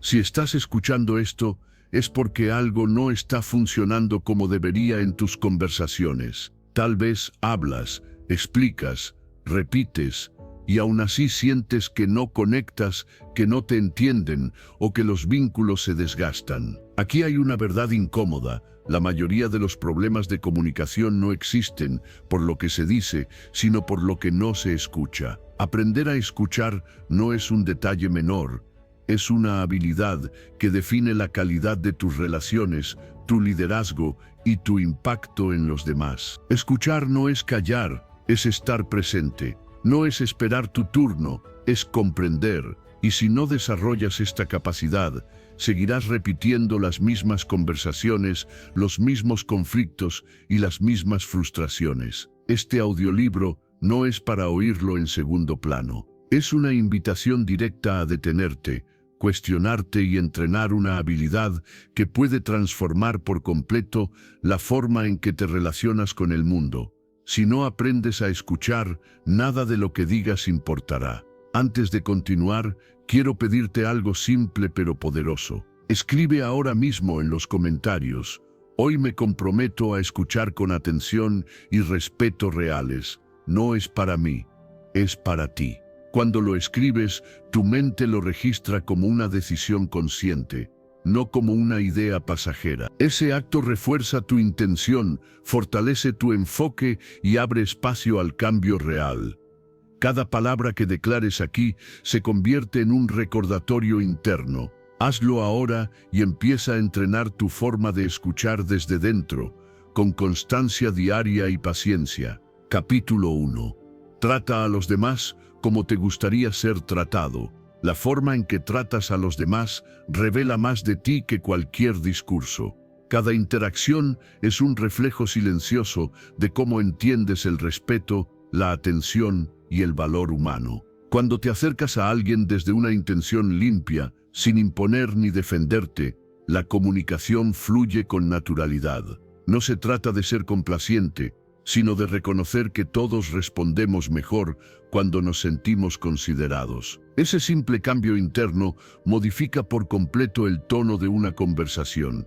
Si estás escuchando esto, es porque algo no está funcionando como debería en tus conversaciones. Tal vez hablas, explicas, repites, y aún así sientes que no conectas, que no te entienden o que los vínculos se desgastan. Aquí hay una verdad incómoda. La mayoría de los problemas de comunicación no existen por lo que se dice, sino por lo que no se escucha. Aprender a escuchar no es un detalle menor. Es una habilidad que define la calidad de tus relaciones, tu liderazgo y tu impacto en los demás. Escuchar no es callar, es estar presente. No es esperar tu turno, es comprender. Y si no desarrollas esta capacidad, seguirás repitiendo las mismas conversaciones, los mismos conflictos y las mismas frustraciones. Este audiolibro no es para oírlo en segundo plano. Es una invitación directa a detenerte, cuestionarte y entrenar una habilidad que puede transformar por completo la forma en que te relacionas con el mundo. Si no aprendes a escuchar, nada de lo que digas importará. Antes de continuar, quiero pedirte algo simple pero poderoso. Escribe ahora mismo en los comentarios: hoy me comprometo a escuchar con atención y respeto reales. No es para mí, es para ti. Cuando lo escribes, tu mente lo registra como una decisión consciente, no como una idea pasajera. Ese acto refuerza tu intención, fortalece tu enfoque y abre espacio al cambio real. Cada palabra que declares aquí se convierte en un recordatorio interno. Hazlo ahora y empieza a entrenar tu forma de escuchar desde dentro, con constancia diaria y paciencia. Capítulo 1. Trata a los demás como te gustaría ser tratado. La forma en que tratas a los demás revela más de ti que cualquier discurso. Cada interacción es un reflejo silencioso de cómo entiendes el respeto, la atención y el valor humano. Cuando te acercas a alguien desde una intención limpia, sin imponer ni defenderte, la comunicación fluye con naturalidad. No se trata de ser complaciente, sino de reconocer que todos respondemos mejor cuando nos sentimos considerados. Ese simple cambio interno modifica por completo el tono de una conversación,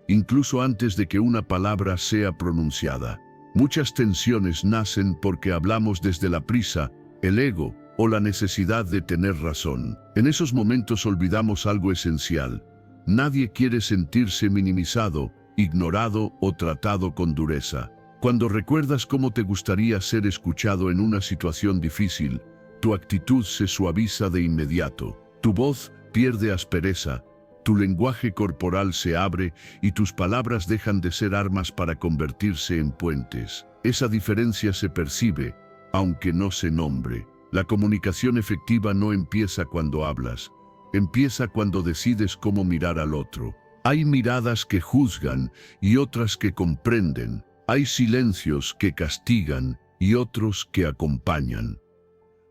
incluso antes de que una palabra sea pronunciada. Muchas tensiones nacen porque hablamos desde la prisa, el ego o la necesidad de tener razón. En esos momentos olvidamos algo esencial. Nadie quiere sentirse minimizado, ignorado o tratado con dureza. Cuando recuerdas cómo te gustaría ser escuchado en una situación difícil, tu actitud se suaviza de inmediato. Tu voz pierde aspereza, tu lenguaje corporal se abre y tus palabras dejan de ser armas para convertirse en puentes. Esa diferencia se percibe, aunque no se nombre. La comunicación efectiva no empieza cuando hablas, empieza cuando decides cómo mirar al otro. Hay miradas que juzgan y otras que comprenden. Hay silencios que castigan y otros que acompañan.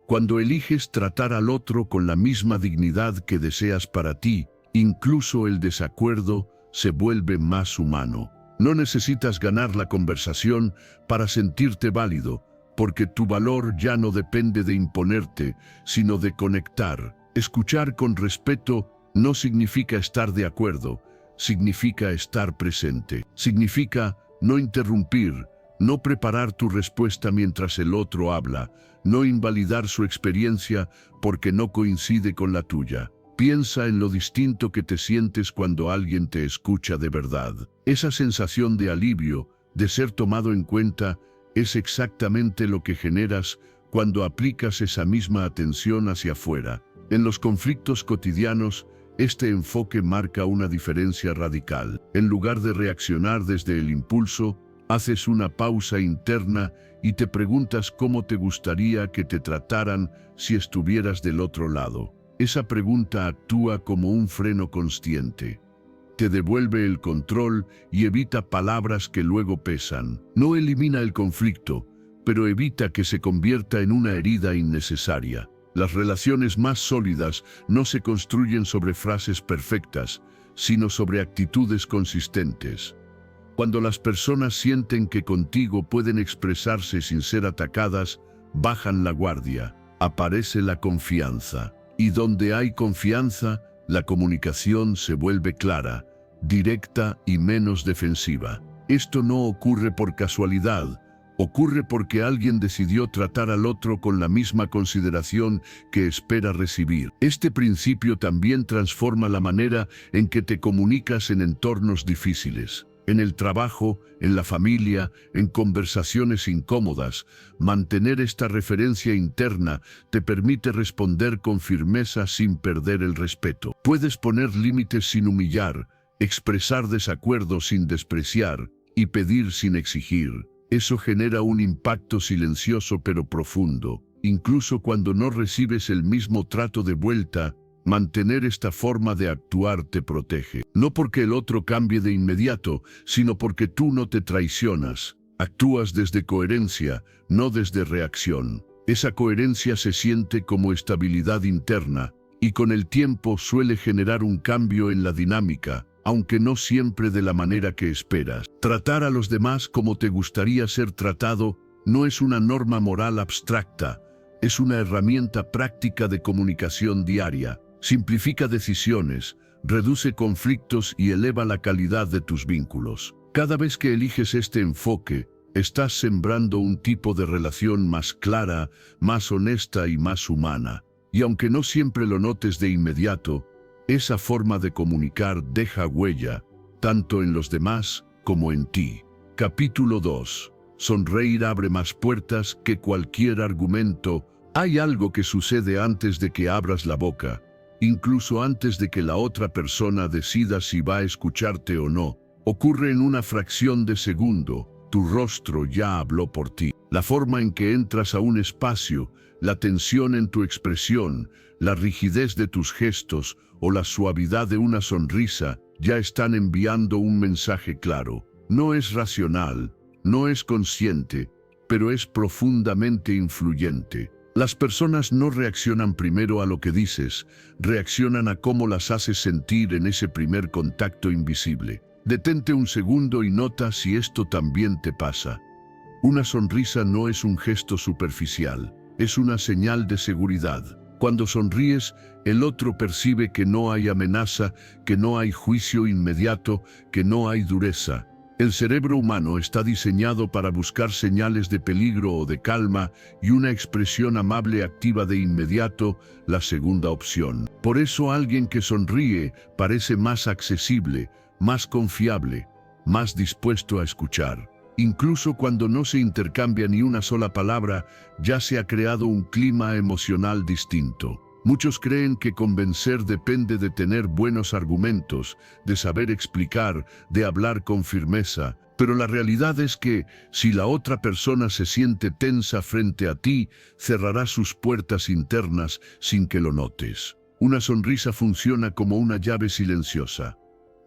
Cuando eliges tratar al otro con la misma dignidad que deseas para ti, incluso el desacuerdo se vuelve más humano. No necesitas ganar la conversación para sentirte válido, porque tu valor ya no depende de imponerte, sino de conectar. Escuchar con respeto no significa estar de acuerdo, significa estar presente. Significa no interrumpir, no preparar tu respuesta mientras el otro habla, no invalidar su experiencia porque no coincide con la tuya. Piensa en lo distinto que te sientes cuando alguien te escucha de verdad. Esa sensación de alivio, de ser tomado en cuenta, es exactamente lo que generas cuando aplicas esa misma atención hacia afuera. En los conflictos cotidianos, este enfoque marca una diferencia radical. En lugar de reaccionar desde el impulso, haces una pausa interna y te preguntas cómo te gustaría que te trataran si estuvieras del otro lado. Esa pregunta actúa como un freno consciente. Te devuelve el control y evita palabras que luego pesan. No elimina el conflicto, pero evita que se convierta en una herida innecesaria. Las relaciones más sólidas no se construyen sobre frases perfectas, sino sobre actitudes consistentes. Cuando las personas sienten que contigo pueden expresarse sin ser atacadas, bajan la guardia, aparece la confianza. Y donde hay confianza, la comunicación se vuelve clara, directa y menos defensiva. Esto no ocurre por casualidad, ocurre porque alguien decidió tratar al otro con la misma consideración que espera recibir. Este principio también transforma la manera en que te comunicas en entornos difíciles. En el trabajo, en la familia, en conversaciones incómodas, mantener esta referencia interna te permite responder con firmeza sin perder el respeto. Puedes poner límites sin humillar, expresar desacuerdo sin despreciar y pedir sin exigir. Eso genera un impacto silencioso pero profundo. Incluso cuando no recibes el mismo trato de vuelta, mantener esta forma de actuar te protege. No porque el otro cambie de inmediato, sino porque tú no te traicionas. Actúas desde coherencia, no desde reacción. Esa coherencia se siente como estabilidad interna, y con el tiempo suele generar un cambio en la dinámica, aunque no siempre de la manera que esperas. Tratar a los demás como te gustaría ser tratado no es una norma moral abstracta, es una herramienta práctica de comunicación diaria. Simplifica decisiones, reduce conflictos y eleva la calidad de tus vínculos. Cada vez que eliges este enfoque, estás sembrando un tipo de relación más clara, más honesta y más humana. Y aunque no siempre lo notes de inmediato, esa forma de comunicar deja huella, tanto en los demás como en ti. Capítulo 2. Sonreír abre más puertas que cualquier argumento. Hay algo que sucede antes de que abras la boca, incluso antes de que la otra persona decida si va a escucharte o no. Ocurre en una fracción de segundo. Tu rostro ya habló por ti. La forma en que entras a un espacio, la tensión en tu expresión, la rigidez de tus gestos o la suavidad de una sonrisa ya están enviando un mensaje claro. No es racional, no es consciente, pero es profundamente influyente. Las personas no reaccionan primero a lo que dices, reaccionan a cómo las haces sentir en ese primer contacto invisible. Detente un segundo y nota si esto también te pasa. Una sonrisa no es un gesto superficial, es una señal de seguridad. Cuando sonríes, el otro percibe que no hay amenaza, que no hay juicio inmediato, que no hay dureza. El cerebro humano está diseñado para buscar señales de peligro o de calma, y una expresión amable activa de inmediato la segunda opción. Por eso alguien que sonríe parece más accesible, más confiable, más dispuesto a escuchar. Incluso cuando no se intercambia ni una sola palabra, ya se ha creado un clima emocional distinto. Muchos creen que convencer depende de tener buenos argumentos, de saber explicar, de hablar con firmeza, pero la realidad es que, si la otra persona se siente tensa frente a ti, cerrará sus puertas internas sin que lo notes. Una sonrisa funciona como una llave silenciosa.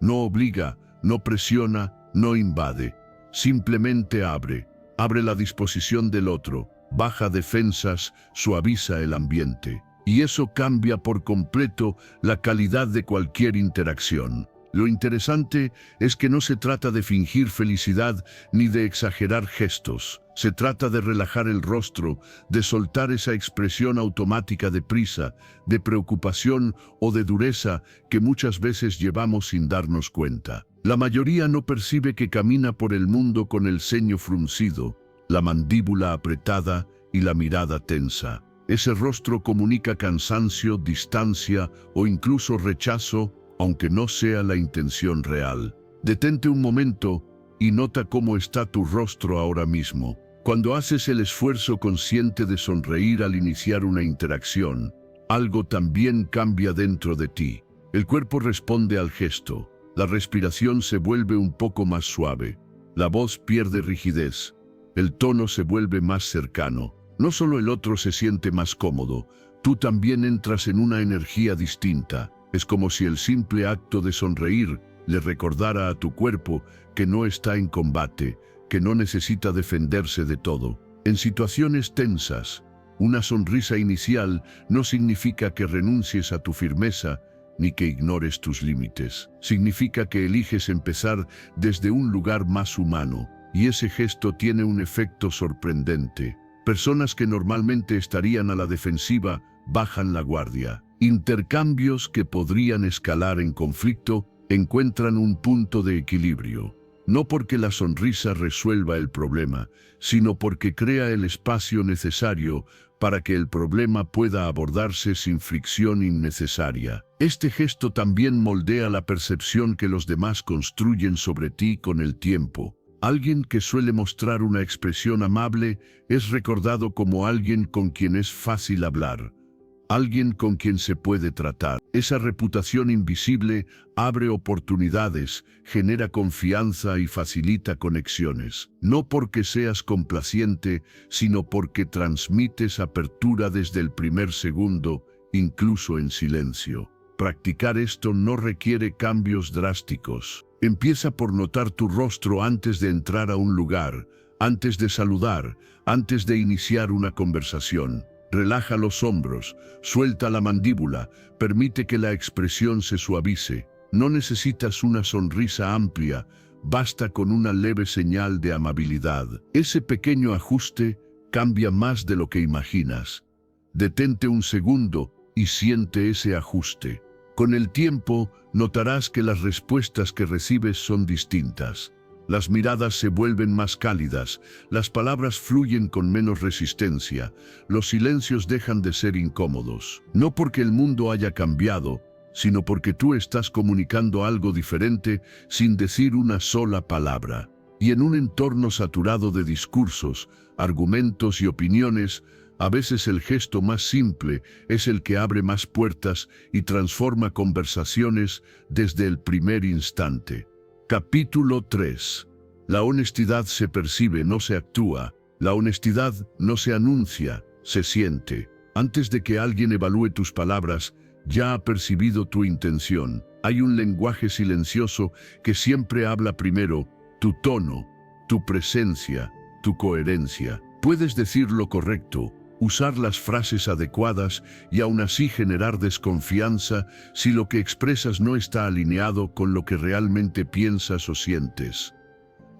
No obliga, no presiona, no invade. Simplemente abre la disposición del otro, baja defensas, suaviza el ambiente. Y eso cambia por completo la calidad de cualquier interacción. Lo interesante es que no se trata de fingir felicidad ni de exagerar gestos. Se trata de relajar el rostro, de soltar esa expresión automática de prisa, de preocupación o de dureza que muchas veces llevamos sin darnos cuenta. La mayoría no percibe que camina por el mundo con el ceño fruncido, la mandíbula apretada y la mirada tensa. Ese rostro comunica cansancio, distancia o incluso rechazo, aunque no sea la intención real. Detente un momento y nota cómo está tu rostro ahora mismo. Cuando haces el esfuerzo consciente de sonreír al iniciar una interacción, algo también cambia dentro de ti. El cuerpo responde al gesto, la respiración se vuelve un poco más suave, la voz pierde rigidez, el tono se vuelve más cercano. No solo el otro se siente más cómodo, tú también entras en una energía distinta. Es como si el simple acto de sonreír le recordara a tu cuerpo que no está en combate, que no necesita defenderse de todo. En situaciones tensas, una sonrisa inicial no significa que renuncies a tu firmeza ni que ignores tus límites. Significa que eliges empezar desde un lugar más humano, y ese gesto tiene un efecto sorprendente. Personas que normalmente estarían a la defensiva bajan la guardia. Intercambios que podrían escalar en conflicto encuentran un punto de equilibrio. No porque la sonrisa resuelva el problema, sino porque crea el espacio necesario para que el problema pueda abordarse sin fricción innecesaria. Este gesto también moldea la percepción que los demás construyen sobre ti con el tiempo. Alguien que suele mostrar una expresión amable es recordado como alguien con quien es fácil hablar, alguien con quien se puede tratar. Esa reputación invisible abre oportunidades, genera confianza y facilita conexiones. No porque seas complaciente, sino porque transmites apertura desde el primer segundo, incluso en silencio. Practicar esto no requiere cambios drásticos. Empieza por notar tu rostro antes de entrar a un lugar, antes de saludar, antes de iniciar una conversación. Relaja los hombros, suelta la mandíbula, permite que la expresión se suavice. No necesitas una sonrisa amplia, basta con una leve señal de amabilidad. Ese pequeño ajuste cambia más de lo que imaginas. Detente un segundo y siente ese ajuste. Con el tiempo, notarás que las respuestas que recibes son distintas. Las miradas se vuelven más cálidas, las palabras fluyen con menos resistencia, los silencios dejan de ser incómodos. No porque el mundo haya cambiado, sino porque tú estás comunicando algo diferente sin decir una sola palabra. Y en un entorno saturado de discursos, argumentos y opiniones, a veces el gesto más simple es el que abre más puertas y transforma conversaciones desde el primer instante. Capítulo 3. La honestidad se percibe, no se actúa. La honestidad no se anuncia, se siente. Antes de que alguien evalúe tus palabras, ya ha percibido tu intención. Hay un lenguaje silencioso que siempre habla primero: tu tono, tu presencia, tu coherencia. Puedes decir lo correcto, usar las frases adecuadas y aún así generar desconfianza si lo que expresas no está alineado con lo que realmente piensas o sientes.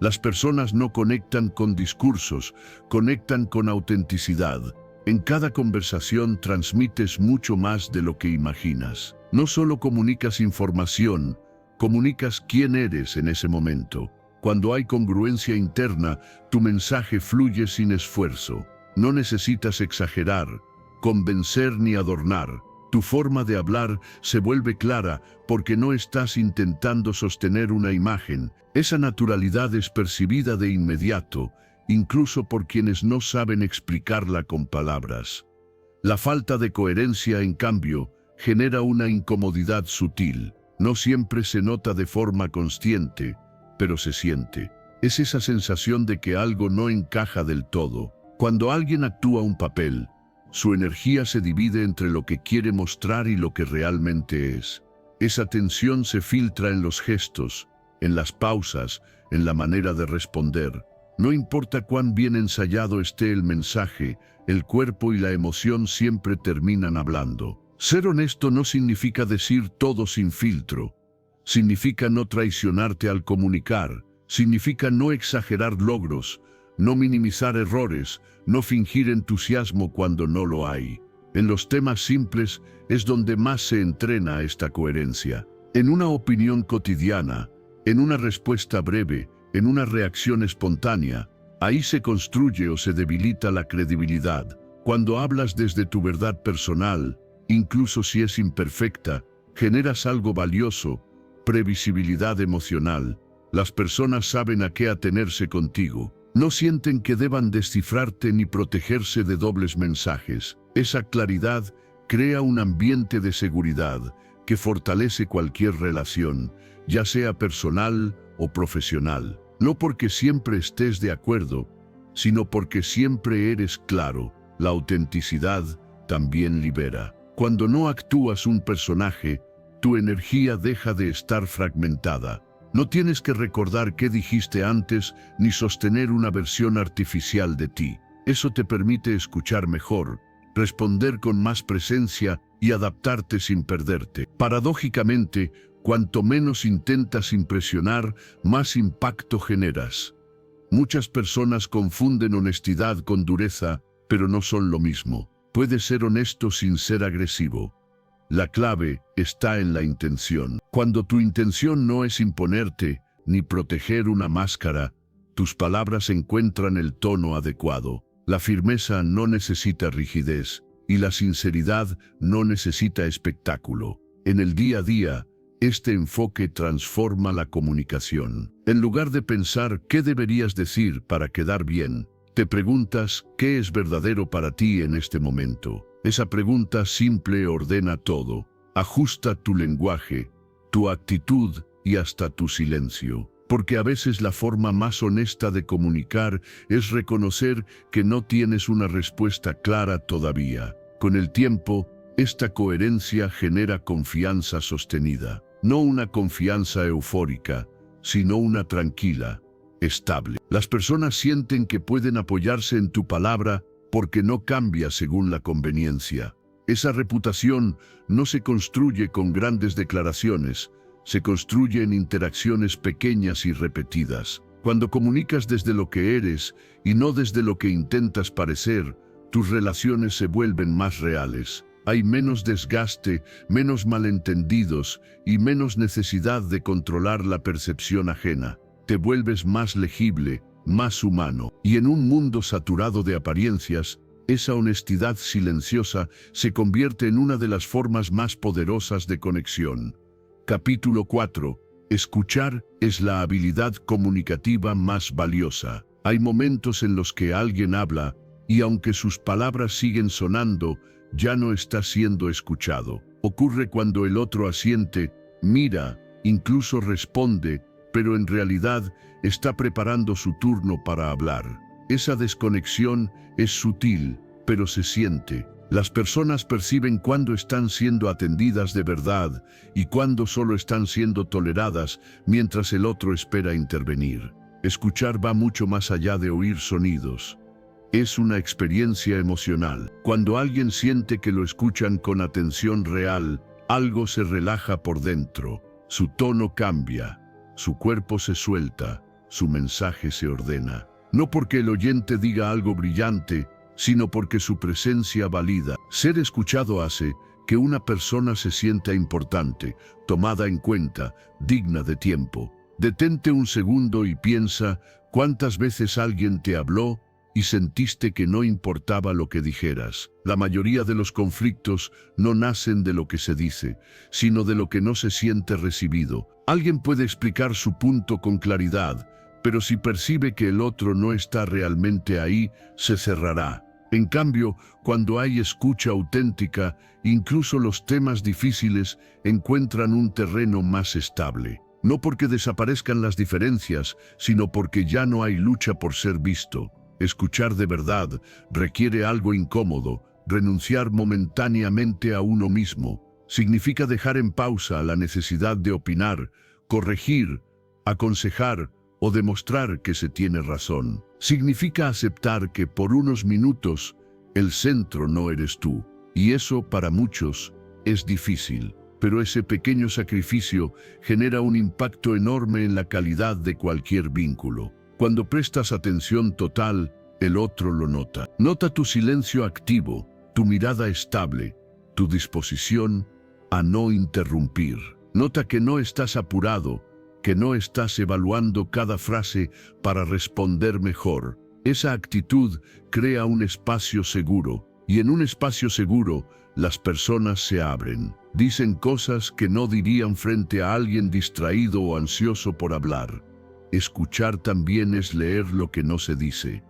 Las personas no conectan con discursos, conectan con autenticidad. En cada conversación transmites mucho más de lo que imaginas. No solo comunicas información, comunicas quién eres en ese momento. Cuando hay congruencia interna, tu mensaje fluye sin esfuerzo. No necesitas exagerar, convencer ni adornar. Tu forma de hablar se vuelve clara porque no estás intentando sostener una imagen. Esa naturalidad es percibida de inmediato, incluso por quienes no saben explicarla con palabras. La falta de coherencia, en cambio, genera una incomodidad sutil. No siempre se nota de forma consciente, pero se siente. Es esa sensación de que algo no encaja del todo. Cuando alguien actúa un papel, su energía se divide entre lo que quiere mostrar y lo que realmente es. Esa tensión se filtra en los gestos, en las pausas, en la manera de responder. No importa cuán bien ensayado esté el mensaje, el cuerpo y la emoción siempre terminan hablando. Ser honesto no significa decir todo sin filtro. Significa no traicionarte al comunicar. Significa no exagerar logros, no minimizar errores, no fingir entusiasmo cuando no lo hay. En los temas simples es donde más se entrena esta coherencia. En una opinión cotidiana, en una respuesta breve, en una reacción espontánea, ahí se construye o se debilita la credibilidad. Cuando hablas desde tu verdad personal, incluso si es imperfecta, generas algo valioso: previsibilidad emocional. Las personas saben a qué atenerse contigo. No sienten que deban descifrarte ni protegerse de dobles mensajes. Esa claridad crea un ambiente de seguridad que fortalece cualquier relación, ya sea personal o profesional. No porque siempre estés de acuerdo, sino porque siempre eres claro. La autenticidad también libera. Cuando no actúas un personaje, tu energía deja de estar fragmentada. No tienes que recordar qué dijiste antes ni sostener una versión artificial de ti. Eso te permite escuchar mejor, responder con más presencia y adaptarte sin perderte. Paradójicamente, cuanto menos intentas impresionar, más impacto generas. Muchas personas confunden honestidad con dureza, pero no son lo mismo. Puedes ser honesto sin ser agresivo. La clave está en la intención. Cuando tu intención no es imponerte ni proteger una máscara, tus palabras encuentran el tono adecuado. La firmeza no necesita rigidez y la sinceridad no necesita espectáculo. En el día a día, este enfoque transforma la comunicación. En lugar de pensar qué deberías decir para quedar bien, te preguntas qué es verdadero para ti en este momento. Esa pregunta simple ordena todo. Ajusta tu lenguaje, tu actitud y hasta tu silencio. Porque a veces la forma más honesta de comunicar es reconocer que no tienes una respuesta clara todavía. Con el tiempo, esta coherencia genera confianza sostenida. No una confianza eufórica, sino una tranquila, estable. Las personas sienten que pueden apoyarse en tu palabra porque no cambia según la conveniencia. Esa reputación no se construye con grandes declaraciones, se construye en interacciones pequeñas y repetidas. Cuando comunicas desde lo que eres y no desde lo que intentas parecer, tus relaciones se vuelven más reales. Hay menos desgaste, menos malentendidos y menos necesidad de controlar la percepción ajena. Te vuelves más legible, más humano. Y en un mundo saturado de apariencias, esa honestidad silenciosa se convierte en una de las formas más poderosas de conexión. Capítulo 4. Escuchar es la habilidad comunicativa más valiosa. Hay momentos en los que alguien habla y aunque sus palabras siguen sonando, ya no está siendo escuchado. Ocurre cuando el otro asiente, mira, incluso responde, pero en realidad está preparando su turno para hablar. Esa desconexión es sutil, pero se siente. Las personas perciben cuándo están siendo atendidas de verdad y cuándo solo están siendo toleradas mientras el otro espera intervenir. Escuchar va mucho más allá de oír sonidos. Es una experiencia emocional. Cuando alguien siente que lo escuchan con atención real, algo se relaja por dentro. Su tono cambia, su cuerpo se suelta, su mensaje se ordena. No porque el oyente diga algo brillante, sino porque su presencia valida. Ser escuchado hace que una persona se sienta importante, tomada en cuenta, digna de tiempo. Detente un segundo y piensa cuántas veces alguien te habló y sentiste que no importaba lo que dijeras. La mayoría de los conflictos no nacen de lo que se dice, sino de lo que no se siente recibido. Alguien puede explicar su punto con claridad, pero si percibe que el otro no está realmente ahí, se cerrará. En cambio, cuando hay escucha auténtica, incluso los temas difíciles encuentran un terreno más estable. No porque desaparezcan las diferencias, sino porque ya no hay lucha por ser visto. Escuchar de verdad requiere algo incómodo, renunciar momentáneamente a uno mismo. Significa dejar en pausa la necesidad de opinar, corregir, aconsejar o demostrar que se tiene razón. Significa aceptar que por unos minutos el centro no eres tú. Y eso para muchos es difícil, pero ese pequeño sacrificio genera un impacto enorme en la calidad de cualquier vínculo. Cuando prestas atención total, el otro lo nota. Nota tu silencio activo, tu mirada estable, tu disposición a no interrumpir. Nota que no estás apurado, que no estás evaluando cada frase para responder mejor. Esa actitud crea un espacio seguro, y en un espacio seguro, las personas se abren. Dicen cosas que no dirían frente a alguien distraído o ansioso por hablar. Escuchar también es leer lo que no se dice.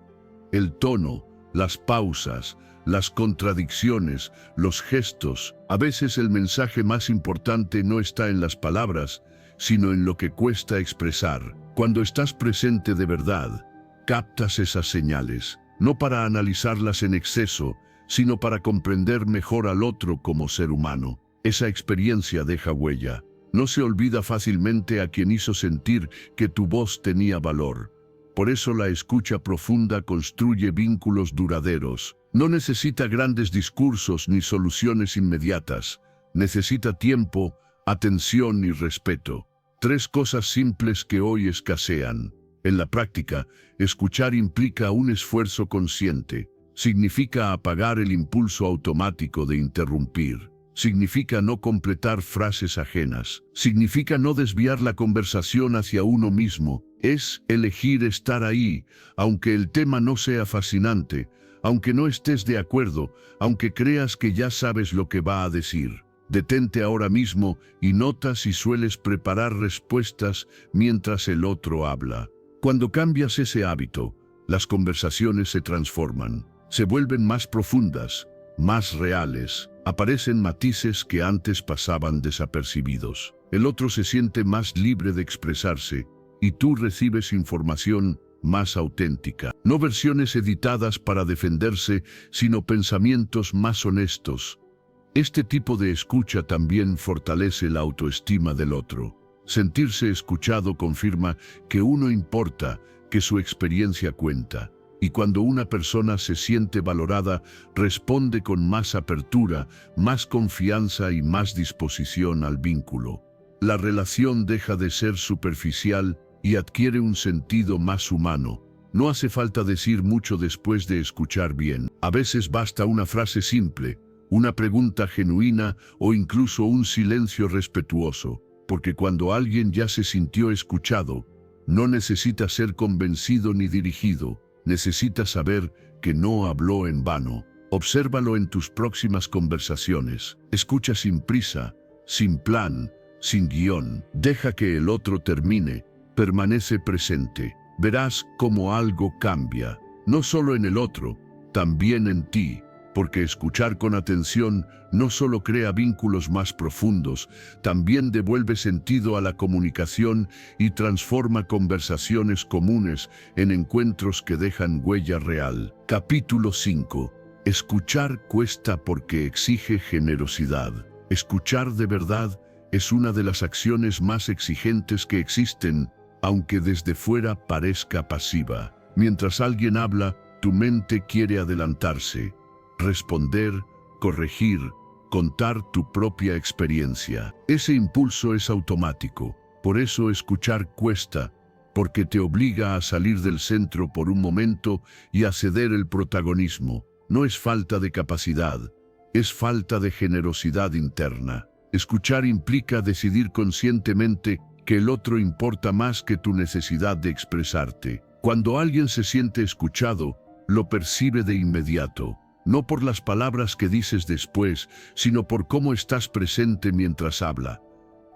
El tono, las pausas, las contradicciones, los gestos. A veces el mensaje más importante no está en las palabras, sino en lo que cuesta expresar. Cuando estás presente de verdad, captas esas señales, no para analizarlas en exceso, sino para comprender mejor al otro como ser humano. Esa experiencia deja huella. No se olvida fácilmente a quien hizo sentir que tu voz tenía valor. Por eso la escucha profunda construye vínculos duraderos. No necesita grandes discursos ni soluciones inmediatas. Necesita tiempo, atención y respeto. 3 cosas simples que hoy escasean. En la práctica, escuchar implica un esfuerzo consciente. Significa apagar el impulso automático de interrumpir. significa no completar frases ajenas, significa no desviar la conversación hacia uno mismo, es elegir estar ahí, aunque el tema no sea fascinante, aunque no estés de acuerdo, aunque creas que ya sabes lo que va a decir. Detente ahora mismo y nota si sueles preparar respuestas mientras el otro habla. Cuando cambias ese hábito, las conversaciones se transforman, se vuelven más profundas, más reales, aparecen matices que antes pasaban desapercibidos. El otro se siente más libre de expresarse y tú recibes información más auténtica. No versiones editadas para defenderse, sino pensamientos más honestos. Este tipo de escucha también fortalece la autoestima del otro. Sentirse escuchado confirma que uno importa, que su experiencia cuenta. Y cuando una persona se siente valorada, responde con más apertura, más confianza y más disposición al vínculo. La relación deja de ser superficial y adquiere un sentido más humano. No hace falta decir mucho después de escuchar bien. A veces basta una frase simple, una pregunta genuina o incluso un silencio respetuoso, porque cuando alguien ya se sintió escuchado, no necesita ser convencido ni dirigido, necesita saber que no habló en vano. Obsérvalo en tus próximas conversaciones. Escucha sin prisa, sin plan, sin guión. Deja que el otro termine. Permanece presente. Verás cómo algo cambia, no solo en el otro, también en ti, porque escuchar con atención no solo crea vínculos más profundos, también devuelve sentido a la comunicación y transforma conversaciones comunes en encuentros que dejan huella real. Capítulo 5. Escuchar cuesta porque exige generosidad. Escuchar de verdad es una de las acciones más exigentes que existen, aunque desde fuera parezca pasiva. Mientras alguien habla, tu mente quiere adelantarse, responder, corregir, contar tu propia experiencia. Ese impulso es automático. Por eso escuchar cuesta, porque te obliga a salir del centro por un momento y a ceder el protagonismo. No es falta de capacidad, es falta de generosidad interna. Escuchar implica decidir conscientemente que el otro importa más que tu necesidad de expresarte. Cuando alguien se siente escuchado, lo percibe de inmediato, no por las palabras que dices después, sino por cómo estás presente mientras habla.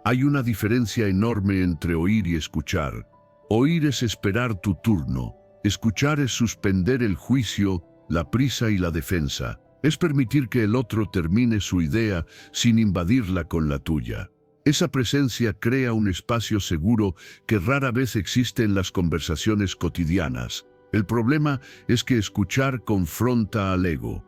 Hay una diferencia enorme entre oír y escuchar. Oír es esperar tu turno. Escuchar es suspender el juicio, la prisa y la defensa. Es permitir que el otro termine su idea sin invadirla con la tuya. Esa presencia crea un espacio seguro que rara vez existe en las conversaciones cotidianas. El problema es que escuchar confronta al ego.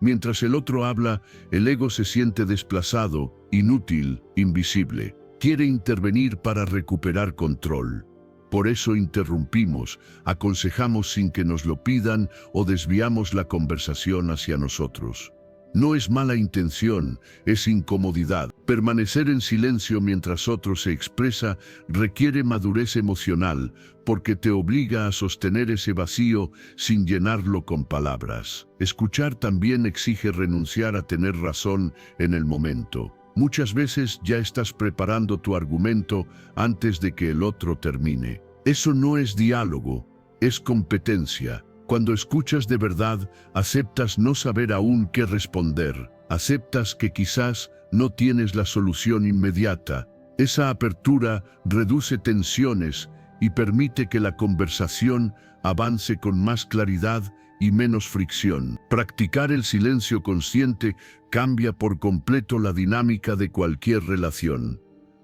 Mientras el otro habla, el ego se siente desplazado, inútil, invisible. Quiere intervenir para recuperar control. Por eso interrumpimos, aconsejamos sin que nos lo pidan o desviamos la conversación hacia nosotros. No es mala intención, es incomodidad. Permanecer en silencio mientras otro se expresa requiere madurez emocional, porque te obliga a sostener ese vacío sin llenarlo con palabras. Escuchar también exige renunciar a tener razón en el momento. Muchas veces ya estás preparando tu argumento antes de que el otro termine. Eso no es diálogo, es competencia. Cuando escuchas de verdad, aceptas no saber aún qué responder. Aceptas que quizás no tienes la solución inmediata. Esa apertura reduce tensiones y permite que la conversación avance con más claridad y menos fricción. Practicar el silencio consciente cambia por completo la dinámica de cualquier relación.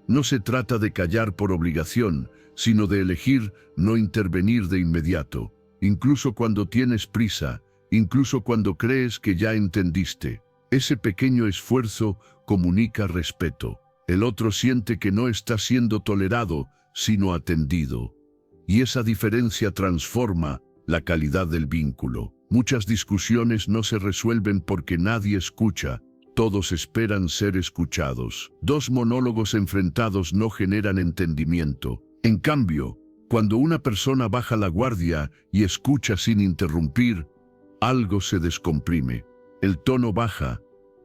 No se trata de callar por obligación, sino de elegir no intervenir de inmediato. Incluso cuando tienes prisa, incluso cuando crees que ya entendiste. Ese pequeño esfuerzo comunica respeto. El otro siente que no está siendo tolerado, sino atendido. Y esa diferencia transforma la calidad del vínculo. Muchas discusiones no se resuelven porque nadie escucha. Todos esperan ser escuchados. Dos monólogos enfrentados no generan entendimiento. En cambio, cuando una persona baja la guardia y escucha sin interrumpir, algo se descomprime. El tono baja,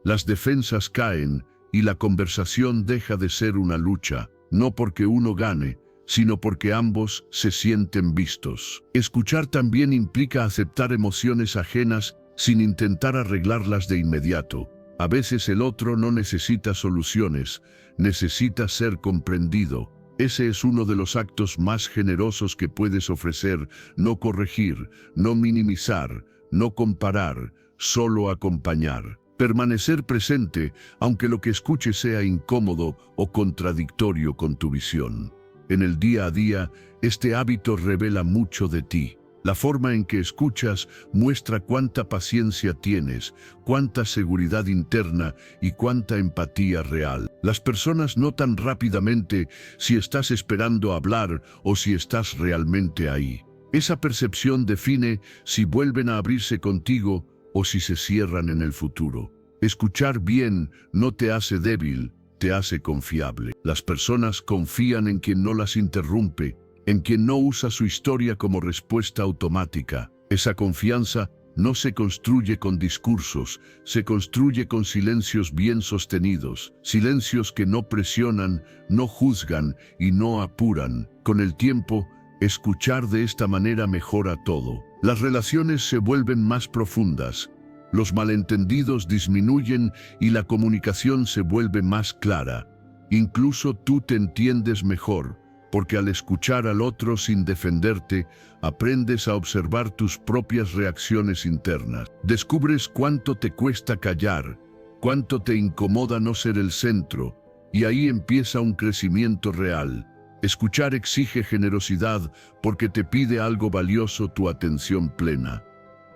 Las defensas caen y la conversación deja de ser una lucha, no porque uno gane, sino porque ambos se sienten vistos. Escuchar también implica aceptar emociones ajenas sin intentar arreglarlas de inmediato. A veces el otro no necesita soluciones, necesita ser comprendido. Ese es uno de los actos más generosos que puedes ofrecer: no corregir, no minimizar, no comparar, solo acompañar. Permanecer presente, aunque lo que escuches sea incómodo o contradictorio con tu visión. En el día a día, este hábito revela mucho de ti. La forma en que escuchas muestra cuánta paciencia tienes, cuánta seguridad interna y cuánta empatía real. Las personas notan rápidamente si estás esperando hablar o si estás realmente ahí. Esa percepción define si vuelven a abrirse contigo o si se cierran en el futuro. Escuchar bien no te hace débil, te hace confiable. Las personas confían en quien no las interrumpe, en quien no usa su historia como respuesta automática. Esa confianza no se construye con discursos, se construye con silencios bien sostenidos, silencios que no presionan, no juzgan y no apuran. Con el tiempo, escuchar de esta manera mejora todo. Las relaciones se vuelven más profundas, los malentendidos disminuyen y la comunicación se vuelve más clara. Incluso tú te entiendes mejor, porque al escuchar al otro sin defenderte, aprendes a observar tus propias reacciones internas. Descubres cuánto te cuesta callar, cuánto te incomoda no ser el centro, y ahí empieza un crecimiento real. Escuchar exige generosidad porque te pide algo valioso: tu atención plena.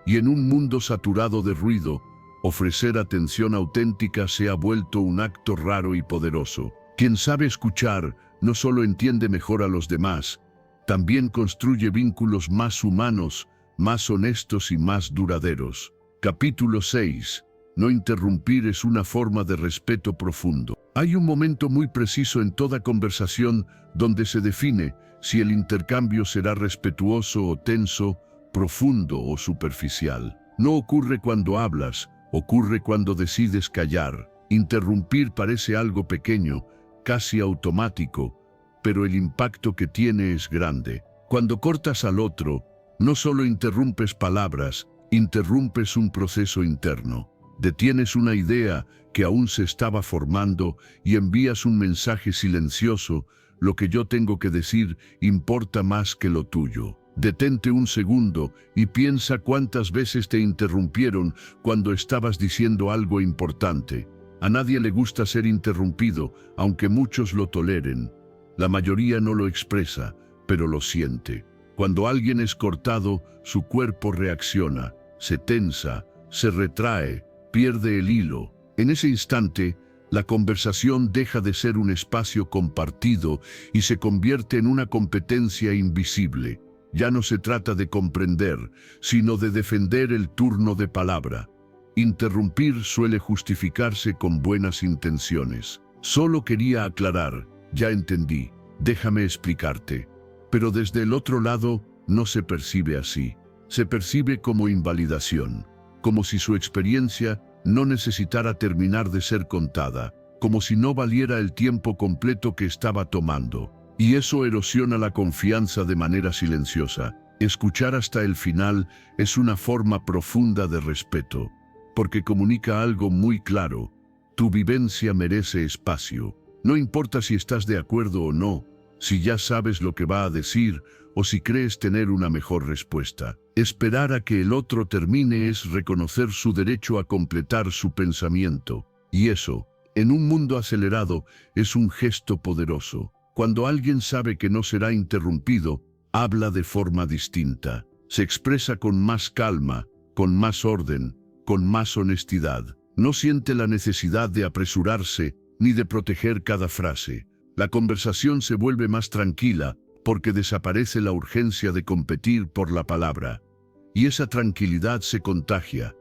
Y en un mundo saturado de ruido, ofrecer atención auténtica se ha vuelto un acto raro y poderoso. Quien sabe escuchar no solo entiende mejor a los demás, también construye vínculos más humanos, más honestos y más duraderos. Capítulo 6. No interrumpir es una forma de respeto profundo. Hay un momento muy preciso en toda conversación donde se define si el intercambio será respetuoso o tenso, profundo o superficial. No ocurre cuando hablas, ocurre cuando decides callar. Interrumpir parece algo pequeño, casi automático, pero el impacto que tiene es grande. Cuando cortas al otro, no solo interrumpes palabras, interrumpes un proceso interno. Detienes una idea que aún se estaba formando y envías un mensaje silencioso: lo que yo tengo que decir importa más que lo tuyo. Detente un segundo y piensa cuántas veces te interrumpieron cuando estabas diciendo algo importante. A nadie le gusta ser interrumpido, aunque muchos lo toleren. La mayoría no lo expresa, pero lo siente. Cuando alguien es cortado, su cuerpo reacciona, se tensa, se retrae, pierde el hilo. En ese instante, la conversación deja de ser un espacio compartido y se convierte en una competencia invisible. Ya no se trata de comprender, sino de defender el turno de palabra. Interrumpir suele justificarse con buenas intenciones. Solo quería aclarar, ya entendí, déjame explicarte. Pero desde el otro lado no se percibe así. Se percibe como invalidación, como si su experiencia no necesitara terminar de ser contada, como si no valiera el tiempo completo que estaba tomando. Y eso erosiona la confianza de manera silenciosa. Escuchar hasta el final es una forma profunda de respeto, porque comunica algo muy claro: tu vivencia merece espacio. No importa si estás de acuerdo o no, si ya sabes lo que va a decir o si crees tener una mejor respuesta. Esperar a que el otro termine es reconocer su derecho a completar su pensamiento. Y eso, en un mundo acelerado, es un gesto poderoso. Cuando alguien sabe que no será interrumpido, habla de forma distinta. Se expresa con más calma, con más orden, con más honestidad. No siente la necesidad de apresurarse ni de proteger cada frase. La conversación se vuelve más tranquila porque desaparece la urgencia de competir por la palabra. Y esa tranquilidad se contagia.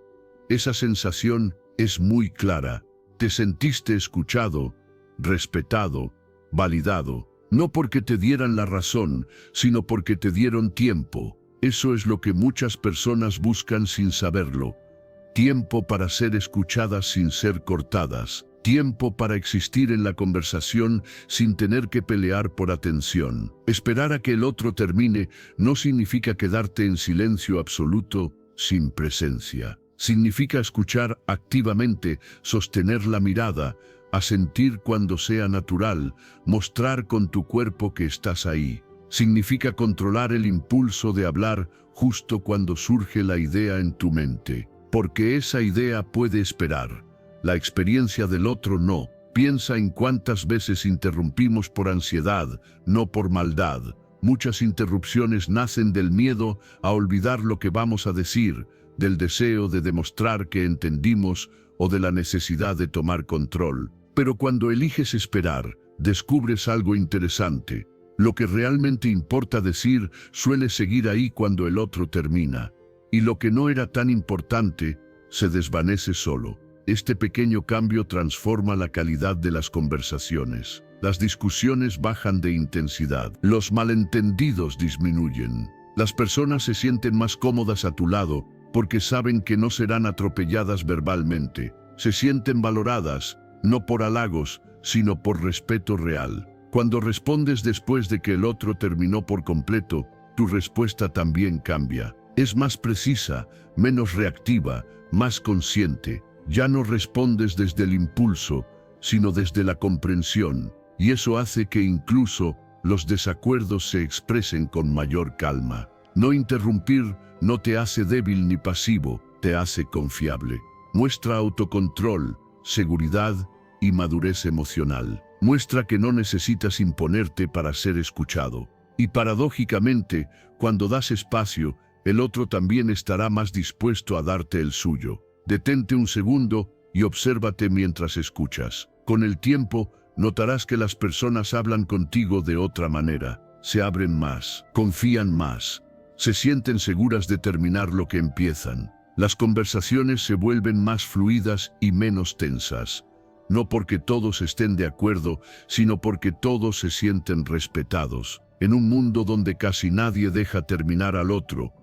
Esa sensación es muy clara. Te sentiste escuchado, respetado, validado, no porque te dieran la razón, sino porque te dieron tiempo. Eso es lo que muchas personas buscan sin saberlo. tiempo para ser escuchadas sin ser cortadas, tiempo para existir en la conversación sin tener que pelear por atención. Esperar a que el otro termine no significa quedarte en silencio absoluto sin presencia. Significa escuchar activamente, sostener la mirada, asentir cuando sea natural, mostrar con tu cuerpo que estás ahí. Significa controlar el impulso de hablar justo cuando surge la idea en tu mente, porque esa idea puede esperar. La experiencia del otro no. Piensa en cuántas veces interrumpimos por ansiedad, no por maldad. Muchas interrupciones nacen del miedo a olvidar lo que vamos a decir, del deseo de demostrar que entendimos o de la necesidad de tomar control. Pero cuando eliges esperar, descubres algo interesante. Lo que realmente importa decir suele seguir ahí cuando el otro termina. Y lo que no era tan importante se desvanece solo. Este pequeño cambio transforma la calidad de las conversaciones. Las discusiones bajan de intensidad. Los malentendidos disminuyen. Las personas se sienten más cómodas a tu lado porque saben que no serán atropelladas verbalmente. Se sienten valoradas, no por halagos, sino por respeto real. Cuando respondes después de que el otro terminó por completo, tu respuesta también cambia. Es más precisa, menos reactiva, más consciente. Ya no respondes desde el impulso, sino desde la comprensión, y eso hace que incluso los desacuerdos se expresen con mayor calma. No interrumpir no te hace débil ni pasivo, te hace confiable. Muestra autocontrol, seguridad y madurez emocional. Muestra que no necesitas imponerte para ser escuchado. Y paradójicamente, cuando das espacio, el otro también estará más dispuesto a darte el suyo. Detente un segundo y obsérvate mientras escuchas. Con el tiempo, notarás que las personas hablan contigo de otra manera. Se abren más, confían más, se sienten seguras de terminar lo que empiezan. Las conversaciones se vuelven más fluidas y menos tensas. No porque todos estén de acuerdo, sino porque todos se sienten respetados. En un mundo donde casi nadie deja terminar al otro,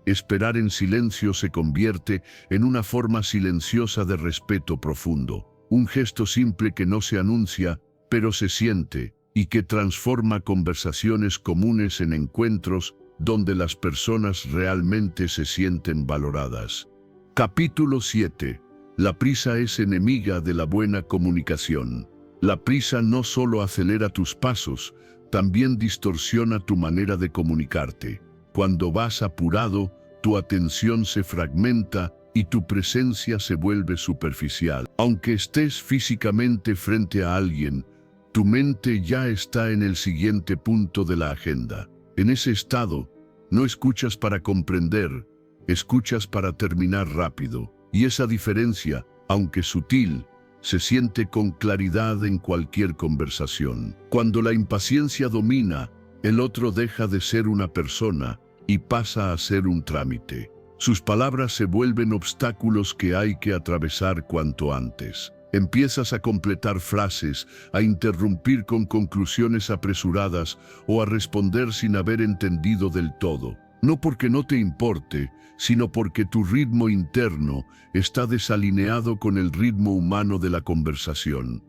esperar en silencio se convierte en una forma silenciosa de respeto profundo. Un gesto simple que no se anuncia, pero se siente, y que transforma conversaciones comunes en encuentros donde las personas realmente se sienten valoradas. Capítulo 7. La prisa es enemiga de la buena comunicación. La prisa no solo acelera tus pasos, también distorsiona tu manera de comunicarte. Cuando vas apurado, tu atención se fragmenta y tu presencia se vuelve superficial. Aunque estés físicamente frente a alguien, tu mente ya está en el siguiente punto de la agenda. En ese estado, no escuchas para comprender, escuchas para terminar rápido. Y esa diferencia, aunque sutil, se siente con claridad en cualquier conversación. Cuando la impaciencia domina, el otro deja de ser una persona y pasa a ser un trámite. Sus palabras se vuelven obstáculos que hay que atravesar cuanto antes. Empiezas a completar frases, a interrumpir con conclusiones apresuradas o a responder sin haber entendido del todo. No porque no te importe, sino porque tu ritmo interno está desalineado con el ritmo humano de la conversación.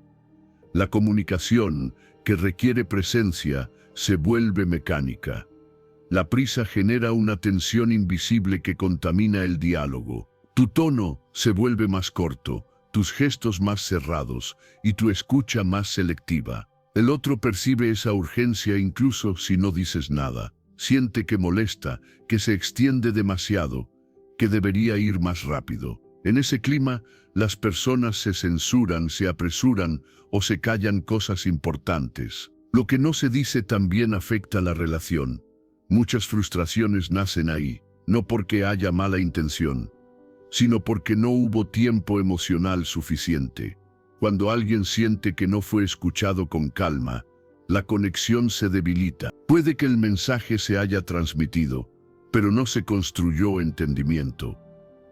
La comunicación, que requiere presencia, se vuelve mecánica. La prisa genera una tensión invisible que contamina el diálogo. Tu tono se vuelve más corto, tus gestos más cerrados y tu escucha más selectiva. El otro percibe esa urgencia incluso si no dices nada. Siente que molesta, que se extiende demasiado, que debería ir más rápido. En ese clima, las personas se censuran, se apresuran o se callan cosas importantes. Lo que no se dice también afecta la relación. Muchas frustraciones nacen ahí, no porque haya mala intención, sino porque no hubo tiempo emocional suficiente. Cuando alguien siente que no fue escuchado con calma, la conexión se debilita. Puede que el mensaje se haya transmitido, pero no se construyó entendimiento.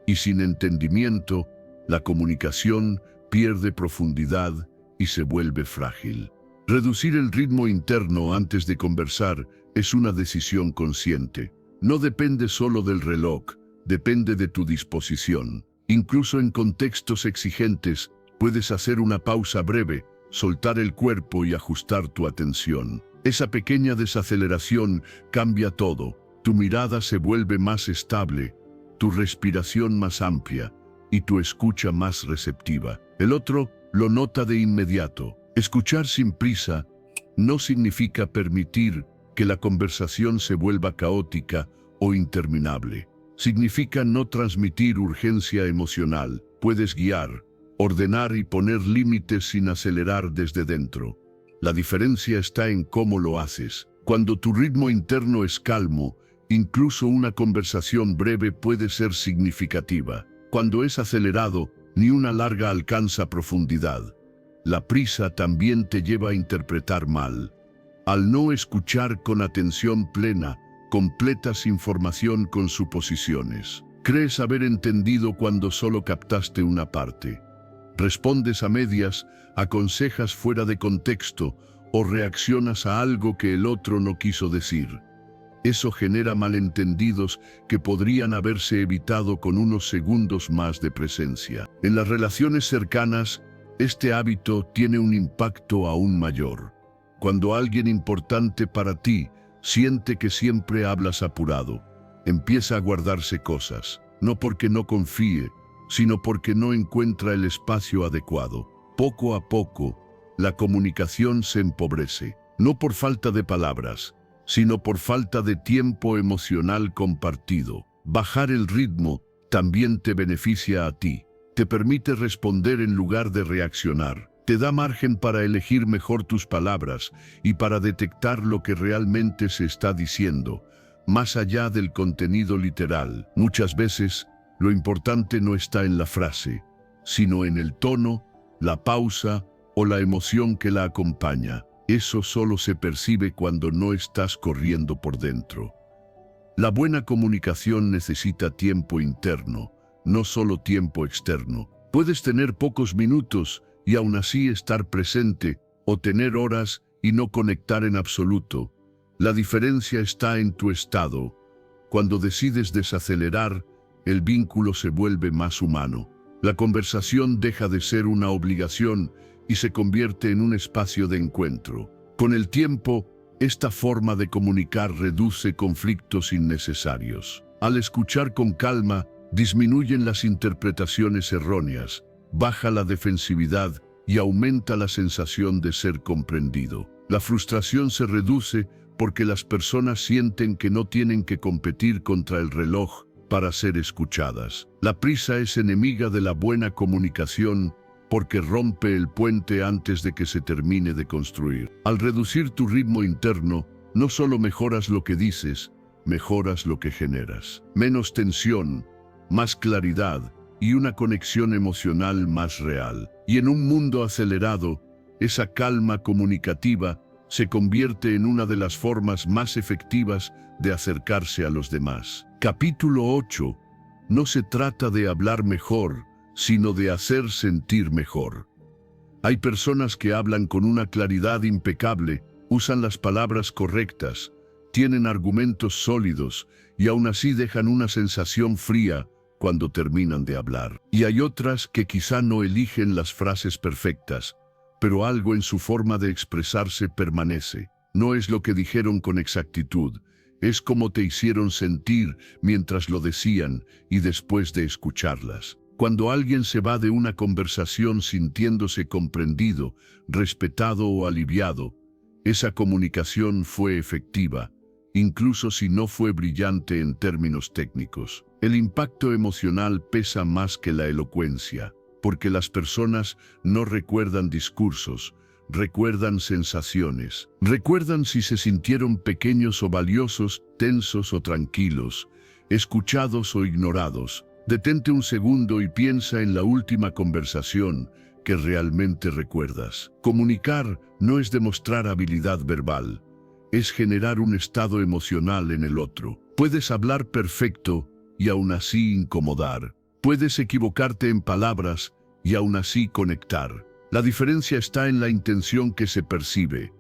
Y sin entendimiento, la comunicación pierde profundidad y se vuelve frágil. Reducir el ritmo interno antes de conversar es una decisión consciente. No depende solo del reloj, depende de tu disposición. Incluso en contextos exigentes, puedes hacer una pausa breve, soltar el cuerpo y ajustar tu atención. Esa pequeña desaceleración cambia todo. Tu mirada se vuelve más estable, tu respiración más amplia y tu escucha más receptiva. El otro lo nota de inmediato. Escuchar sin prisa no significa permitir que la conversación se vuelva caótica o interminable. Significa no transmitir urgencia emocional. Puedes guiar, ordenar y poner límites sin acelerar desde dentro. La diferencia está en cómo lo haces. Cuando tu ritmo interno es calmo, incluso una conversación breve puede ser significativa. Cuando es acelerado, ni una larga alcanza profundidad. La prisa también te lleva a interpretar mal. Al no escuchar con atención plena, completas información con suposiciones. Crees haber entendido cuando solo captaste una parte. Respondes a medias, aconsejas fuera de contexto o reaccionas a algo que el otro no quiso decir. Eso genera malentendidos que podrían haberse evitado con unos segundos más de presencia. En las relaciones cercanas, este hábito tiene un impacto aún mayor. Cuando alguien importante para ti siente que siempre hablas apurado, empieza a guardarse cosas, no porque no confíe, sino porque no encuentra el espacio adecuado. Poco a poco, la comunicación se empobrece, no por falta de palabras, sino por falta de tiempo emocional compartido. Bajar el ritmo también te beneficia a ti. Te permite responder en lugar de reaccionar. Te da margen para elegir mejor tus palabras y para detectar lo que realmente se está diciendo, más allá del contenido literal. Muchas veces, lo importante no está en la frase, sino en el tono, la pausa o la emoción que la acompaña. Eso solo se percibe cuando no estás corriendo por dentro. La buena comunicación necesita tiempo interno, no solo tiempo externo. Puedes tener pocos minutos y aún así estar presente, o tener horas y no conectar en absoluto. La diferencia está en tu estado. Cuando decides desacelerar, el vínculo se vuelve más humano. La conversación deja de ser una obligación y se convierte en un espacio de encuentro. Con el tiempo, esta forma de comunicar reduce conflictos innecesarios. Al escuchar con calma, disminuyen las interpretaciones erróneas, baja la defensividad y aumenta la sensación de ser comprendido. La frustración se reduce porque las personas sienten que no tienen que competir contra el reloj para ser escuchadas. La prisa es enemiga de la buena comunicación porque rompe el puente antes de que se termine de construir. Al reducir tu ritmo interno, no solo mejoras lo que dices, mejoras lo que generas. Menos tensión, más claridad y una conexión emocional más real. Y en un mundo acelerado, esa calma comunicativa se convierte en una de las formas más efectivas de acercarse a los demás. Capítulo 8. No se trata de hablar mejor, sino de hacer sentir mejor. Hay personas que hablan con una claridad impecable, usan las palabras correctas, tienen argumentos sólidos y aún así dejan una sensación fría cuando terminan de hablar. Y hay otras que quizá no eligen las frases perfectas, pero algo en su forma de expresarse permanece. No es lo que dijeron con exactitud, es como te hicieron sentir mientras lo decían y después de escucharlas. Cuando alguien se va de una conversación sintiéndose comprendido, respetado o aliviado, esa comunicación fue efectiva, incluso si no fue brillante en términos técnicos. El impacto emocional pesa más que la elocuencia, porque las personas no recuerdan discursos, recuerdan sensaciones. Recuerdan si se sintieron pequeños o valiosos, tensos o tranquilos, escuchados o ignorados. Detente un segundo y piensa en la última conversación que realmente recuerdas. Comunicar no es demostrar habilidad verbal, es generar un estado emocional en el otro. Puedes hablar perfecto y aún así incomodar. Puedes equivocarte en palabras y aún así conectar. La diferencia está en la intención que se percibe.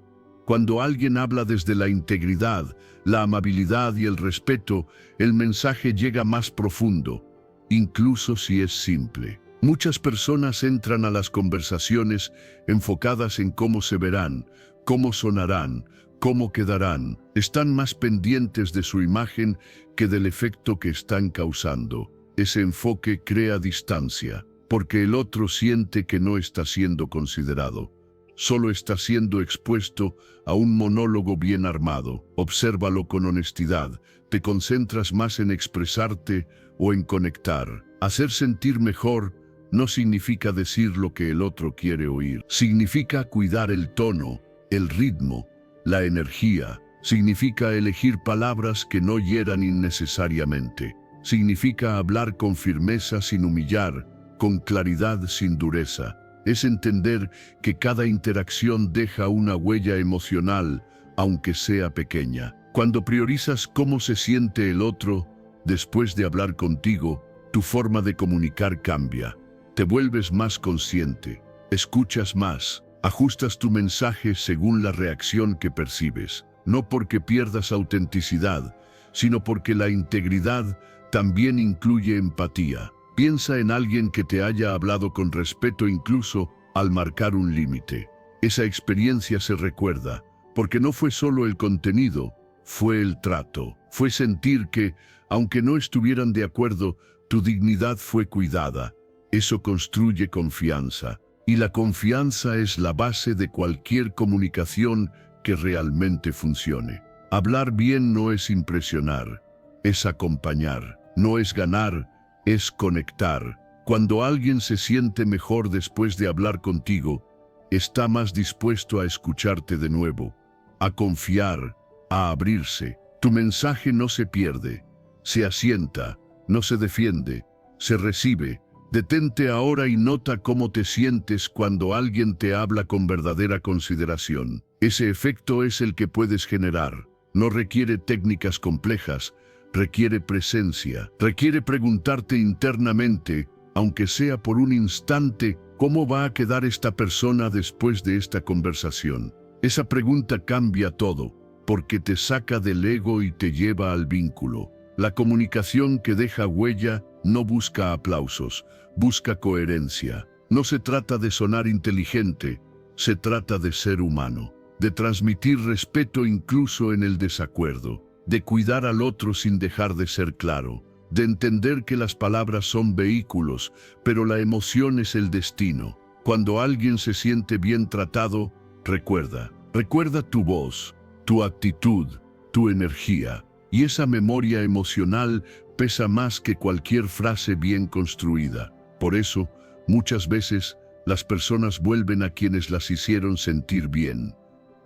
Cuando alguien habla desde la integridad, la amabilidad y el respeto, el mensaje llega más profundo. incluso si es simple. Muchas personas entran a las conversaciones enfocadas en cómo se verán, cómo sonarán, cómo quedarán. Están más pendientes de su imagen que del efecto que están causando. Ese enfoque crea distancia, porque el otro siente que no está siendo considerado. Solo está siendo expuesto a un monólogo bien armado. Obsérvalo con honestidad. Te concentras más en expresarte o en conectar. Hacer sentir mejor no significa decir lo que el otro quiere oír. Significa cuidar el tono, el ritmo, la energía. Significa elegir palabras que no hieran innecesariamente. Significa hablar con firmeza sin humillar, con claridad sin dureza. Es entender que cada interacción deja una huella emocional, aunque sea pequeña. Cuando priorizas cómo se siente el otro, después de hablar contigo, tu forma de comunicar cambia. Te vuelves más consciente, escuchas más, ajustas tu mensaje según la reacción que percibes. No porque pierdas autenticidad, sino porque la integridad también incluye empatía. Piensa en alguien que te haya hablado con respeto incluso al marcar un límite. Esa experiencia se recuerda, porque no fue solo el contenido, fue el trato. Fue sentir que, aunque no estuvieran de acuerdo, tu dignidad fue cuidada. Eso construye confianza, y la confianza es la base de cualquier comunicación que realmente funcione. Hablar bien no es impresionar, es acompañar, no es ganar, es conectar. Cuando alguien se siente mejor después de hablar contigo, está más dispuesto a escucharte de nuevo, a confiar, a abrirse. Tu mensaje no se pierde, se asienta, no se defiende, se recibe. Detente ahora y nota cómo te sientes cuando alguien te habla con verdadera consideración. Ese efecto es el que puedes generar. No requiere técnicas complejas, requiere presencia. Requiere preguntarte internamente, aunque sea por un instante, ¿cómo va a quedar esta persona después de esta conversación? Esa pregunta cambia todo, porque te saca del ego y te lleva al vínculo. La comunicación que deja huella no busca aplausos, busca coherencia. No se trata de sonar inteligente, se trata de ser humano, de transmitir respeto incluso en el desacuerdo, de cuidar al otro sin dejar de ser claro, de entender que las palabras son vehículos, pero la emoción es el destino. Cuando alguien se siente bien tratado, recuerda tu voz, tu actitud, tu energía, y esa memoria emocional pesa más que cualquier frase bien construida. Por eso, muchas veces, las personas vuelven a quienes las hicieron sentir bien,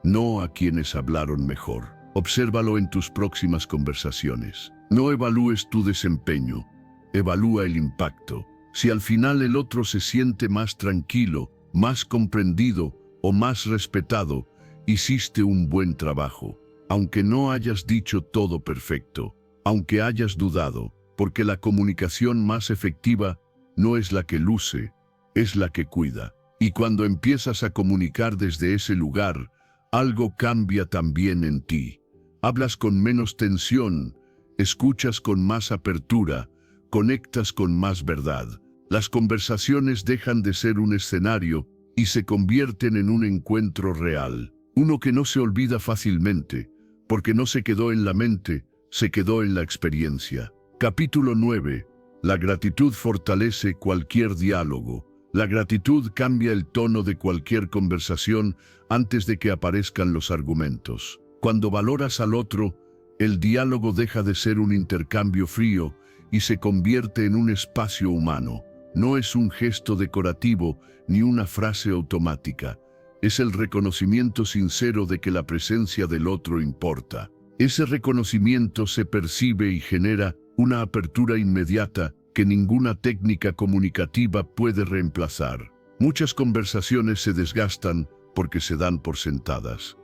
no a quienes hablaron mejor. Obsérvalo en tus próximas conversaciones. No evalúes tu desempeño, evalúa el impacto. Si al final el otro se siente más tranquilo, más comprendido o más respetado, hiciste un buen trabajo. Aunque no hayas dicho todo perfecto, aunque hayas dudado, porque la comunicación más efectiva no es la que luce, es la que cuida. Y cuando empiezas a comunicar desde ese lugar, algo cambia también en ti. Hablas con menos tensión, escuchas con más apertura, conectas con más verdad. Las conversaciones dejan de ser un escenario y se convierten en un encuentro real. Uno que no se olvida fácilmente, porque no se quedó en la mente, se quedó en la experiencia. Capítulo 9. La gratitud fortalece cualquier diálogo. La gratitud cambia el tono de cualquier conversación antes de que aparezcan los argumentos. Cuando valoras al otro, el diálogo deja de ser un intercambio frío y se convierte en un espacio humano. No es un gesto decorativo ni una frase automática. Es el reconocimiento sincero de que la presencia del otro importa. Ese reconocimiento se percibe y genera una apertura inmediata que ninguna técnica comunicativa puede reemplazar. Muchas conversaciones se desgastan porque se dan por sentadas.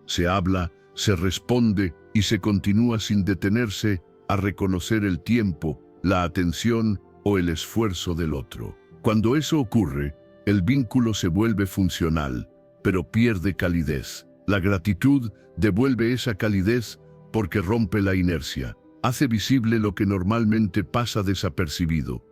Se habla, se responde y se continúa sin detenerse a reconocer el tiempo, la atención o el esfuerzo del otro. Cuando eso ocurre, el vínculo se vuelve funcional, pero pierde calidez. La gratitud devuelve esa calidez porque rompe la inercia. Hace visible lo que normalmente pasa desapercibido.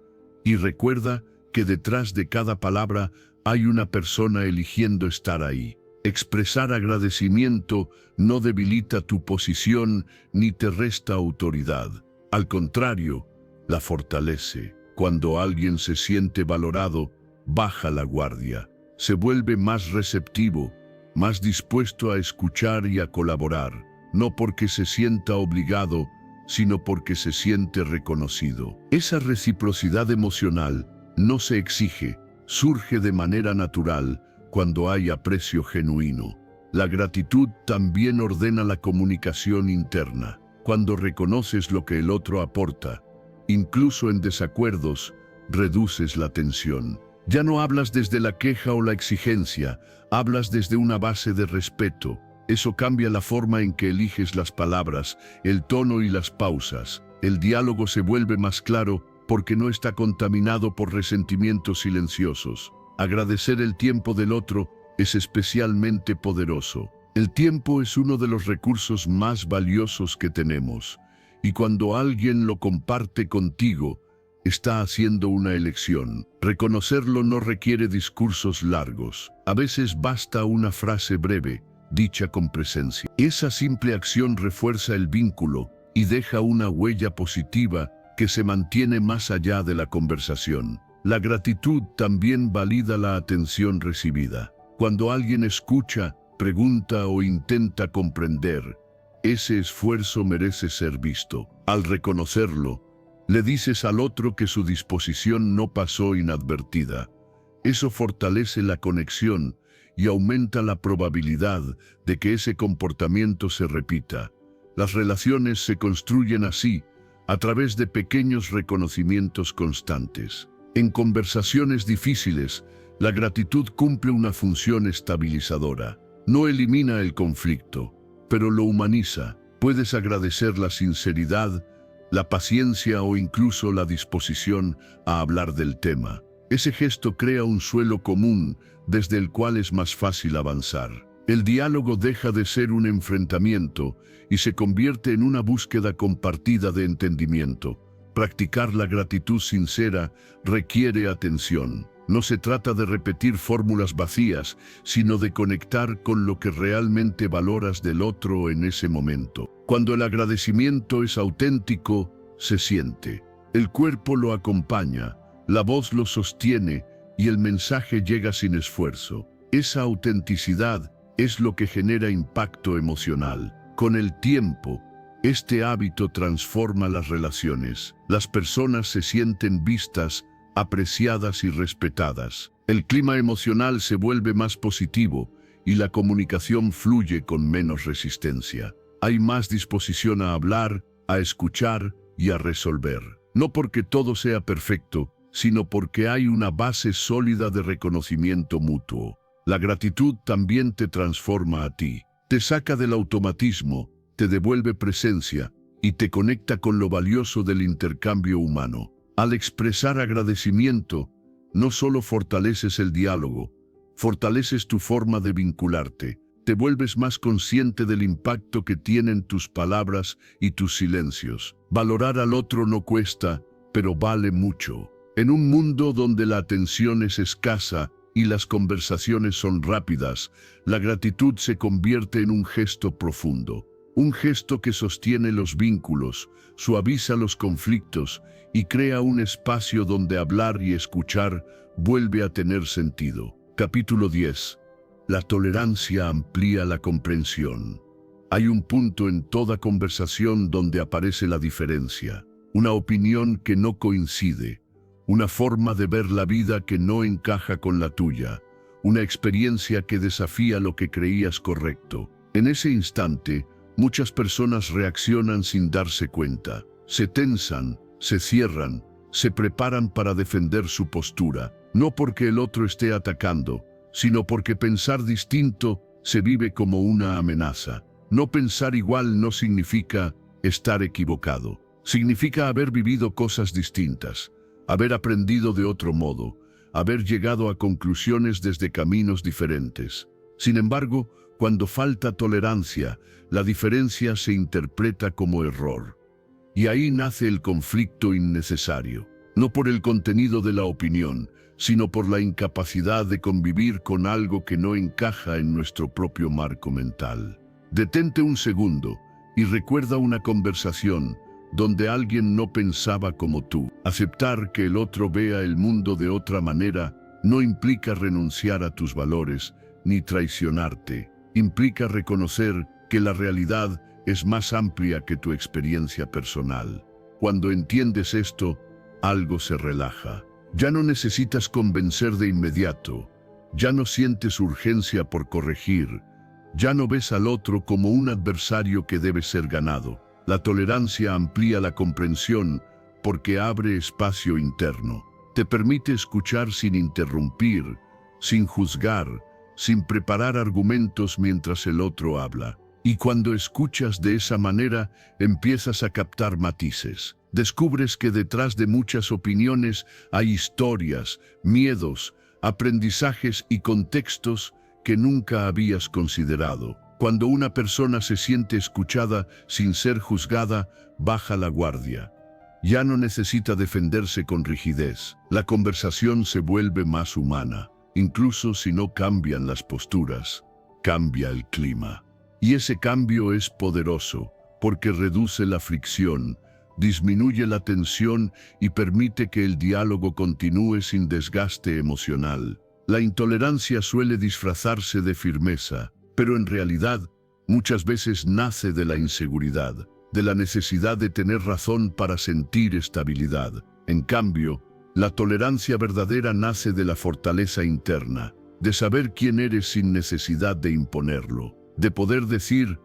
Y recuerda que detrás de cada palabra hay una persona eligiendo estar ahí. Expresar agradecimiento no debilita tu posición ni te resta autoridad. Al contrario, la fortalece. Cuando alguien se siente valorado, baja la guardia. Se vuelve más receptivo, más dispuesto a escuchar y a colaborar, no porque se sienta obligado, sino porque se siente reconocido. Esa reciprocidad emocional no se exige, surge de manera natural cuando hay aprecio genuino. La gratitud también ordena la comunicación interna. Cuando reconoces lo que el otro aporta, incluso en desacuerdos, reduces la tensión. Ya no hablas desde la queja o la exigencia, hablas desde una base de respeto. Eso cambia la forma en que eliges las palabras, el tono y las pausas. El diálogo se vuelve más claro porque no está contaminado por resentimientos silenciosos. Agradecer el tiempo del otro es especialmente poderoso. El tiempo es uno de los recursos más valiosos que tenemos, y cuando alguien lo comparte contigo, está haciendo una elección. Reconocerlo no requiere discursos largos. A veces basta una frase breve, dicha con presencia. Esa simple acción refuerza el vínculo y deja una huella positiva que se mantiene más allá de la conversación. La gratitud también valida la atención recibida. Cuando alguien escucha, pregunta o intenta comprender, ese esfuerzo merece ser visto. Al reconocerlo, le dices al otro que su disposición no pasó inadvertida. Eso fortalece la conexión y aumenta la probabilidad de que ese comportamiento se repita. Las relaciones se construyen así, a través de pequeños reconocimientos constantes. En conversaciones difíciles, la gratitud cumple una función estabilizadora. No elimina el conflicto, pero lo humaniza. Puedes agradecer la sinceridad, la paciencia o incluso la disposición a hablar del tema. Ese gesto crea un suelo común desde el cual es más fácil avanzar. El diálogo deja de ser un enfrentamiento y se convierte en una búsqueda compartida de entendimiento. Practicar la gratitud sincera requiere atención. No se trata de repetir fórmulas vacías, sino de conectar con lo que realmente valoras del otro en ese momento. Cuando el agradecimiento es auténtico, se siente. El cuerpo lo acompaña, la voz lo sostiene y el mensaje llega sin esfuerzo. Esa autenticidad es lo que genera impacto emocional. Con el tiempo, este hábito transforma las relaciones. Las personas se sienten vistas, apreciadas y respetadas. El clima emocional se vuelve más positivo y la comunicación fluye con menos resistencia. Hay más disposición a hablar, a escuchar y a resolver. No porque todo sea perfecto, sino porque hay una base sólida de reconocimiento mutuo. La gratitud también te transforma a ti. Te saca del automatismo, te devuelve presencia y te conecta con lo valioso del intercambio humano. Al expresar agradecimiento, no solo fortaleces el diálogo, fortaleces tu forma de vincularte. Te vuelves más consciente del impacto que tienen tus palabras y tus silencios. Valorar al otro no cuesta, pero vale mucho. En un mundo donde la atención es escasa y las conversaciones son rápidas, la gratitud se convierte en un gesto profundo. Un gesto que sostiene los vínculos, suaviza los conflictos y crea un espacio donde hablar y escuchar vuelve a tener sentido. Capítulo 10. La tolerancia amplía la comprensión. Hay un punto en toda conversación donde aparece la diferencia, una opinión que no coincide, una forma de ver la vida que no encaja con la tuya, una experiencia que desafía lo que creías correcto. En ese instante, muchas personas reaccionan sin darse cuenta. Se tensan, se cierran, se preparan para defender su postura, no porque el otro esté atacando, sino porque pensar distinto se vive como una amenaza. No pensar igual no significa estar equivocado. Significa haber vivido cosas distintas, haber aprendido de otro modo, haber llegado a conclusiones desde caminos diferentes. Sin embargo, cuando falta tolerancia, la diferencia se interpreta como error. Y ahí nace el conflicto innecesario. no por el contenido de la opinión, sino por la incapacidad de convivir con algo que no encaja en nuestro propio marco mental. Detente un segundo y recuerda una conversación donde alguien no pensaba como tú. Aceptar que el otro vea el mundo de otra manera no implica renunciar a tus valores ni traicionarte. Implica reconocer que la realidad es más amplia que tu experiencia personal. Cuando entiendes esto, algo se relaja. Ya no necesitas convencer de inmediato. Ya no sientes urgencia por corregir. Ya no ves al otro como un adversario que debe ser ganado. La tolerancia amplía la comprensión porque abre espacio interno. Te permite escuchar sin interrumpir, sin juzgar, sin preparar argumentos mientras el otro habla. Y cuando escuchas de esa manera, empiezas a captar matices. Descubres que detrás de muchas opiniones hay historias, miedos, aprendizajes y contextos que nunca habías considerado. Cuando una persona se siente escuchada sin ser juzgada, baja la guardia. Ya no necesita defenderse con rigidez. La conversación se vuelve más humana. Incluso si no cambian las posturas, cambia el clima. Y ese cambio es poderoso, porque reduce la fricción, disminuye la tensión y permite que el diálogo continúe sin desgaste emocional. La intolerancia suele disfrazarse de firmeza, pero en realidad muchas veces nace de la inseguridad, de la necesidad de tener razón para sentir estabilidad. En cambio, la tolerancia verdadera nace de la fortaleza interna, de saber quién eres sin necesidad de imponerlo, de poder decir,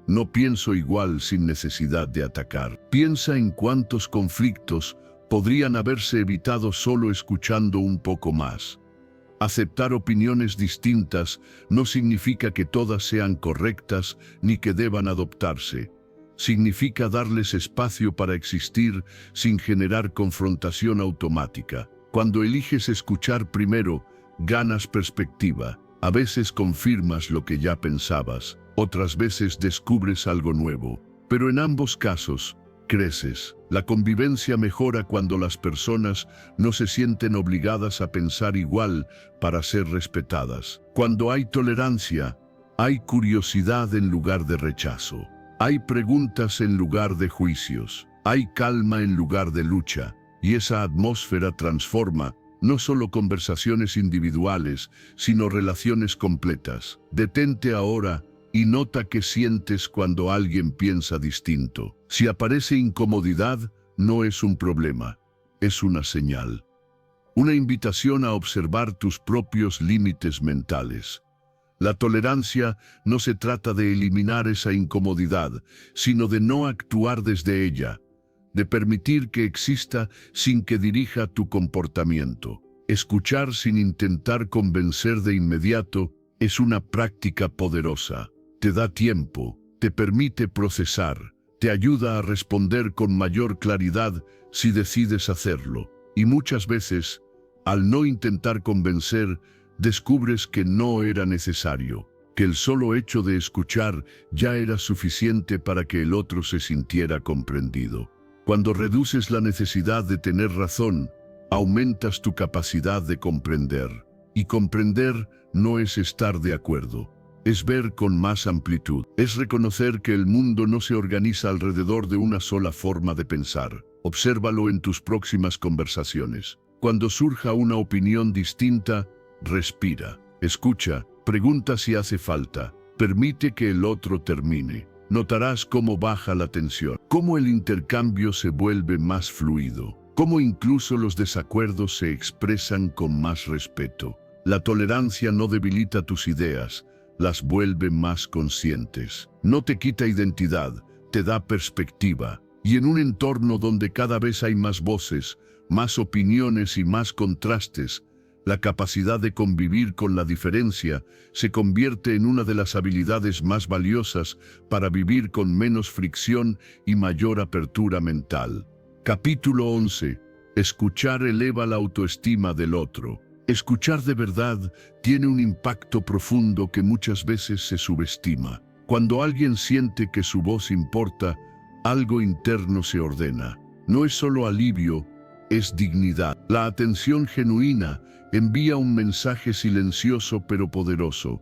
no pienso igual sin necesidad de atacar. Piensa en cuántos conflictos podrían haberse evitado solo escuchando un poco más. Aceptar opiniones distintas no significa que todas sean correctas ni que deban adoptarse. Significa darles espacio para existir sin generar confrontación automática. Cuando eliges escuchar primero, ganas perspectiva. A veces confirmas lo que ya pensabas, otras veces descubres algo nuevo. Pero en ambos casos, creces. La convivencia mejora cuando las personas no se sienten obligadas a pensar igual para ser respetadas. Cuando hay tolerancia, hay curiosidad en lugar de rechazo. Hay preguntas en lugar de juicios. Hay calma en lugar de lucha. Y esa atmósfera transforma no solo conversaciones individuales, sino relaciones completas. Detente ahora y nota qué sientes cuando alguien piensa distinto. Si aparece incomodidad, no es un problema, es una señal. Una invitación a observar tus propios límites mentales. La tolerancia no se trata de eliminar esa incomodidad, sino de no actuar desde ella, de permitir que exista sin que dirija tu comportamiento. Escuchar sin intentar convencer de inmediato es una práctica poderosa. Te da tiempo, te permite procesar, te ayuda a responder con mayor claridad si decides hacerlo. Y muchas veces, al no intentar convencer, descubres que no era necesario, que el solo hecho de escuchar ya era suficiente para que el otro se sintiera comprendido. Cuando reduces la necesidad de tener razón, aumentas tu capacidad de comprender. Y comprender no es estar de acuerdo. Es ver con más amplitud. Es reconocer que el mundo no se organiza alrededor de una sola forma de pensar. Obsérvalo en tus próximas conversaciones. Cuando surja una opinión distinta, respira, escucha, pregunta si hace falta, permite que el otro termine. Notarás cómo baja la tensión, cómo el intercambio se vuelve más fluido, cómo incluso los desacuerdos se expresan con más respeto. La tolerancia no debilita tus ideas, las vuelve más conscientes. No te quita identidad, te da perspectiva. Y en un entorno donde cada vez hay más voces, más opiniones y más contrastes, la capacidad de convivir con la diferencia se convierte en una de las habilidades más valiosas para vivir con menos fricción y mayor apertura mental. Capítulo 11. Escuchar eleva la autoestima del otro. Escuchar de verdad tiene un impacto profundo que muchas veces se subestima. Cuando alguien siente que su voz importa, algo interno se ordena. No es solo alivio, es dignidad. La atención genuina envía un mensaje silencioso pero poderoso.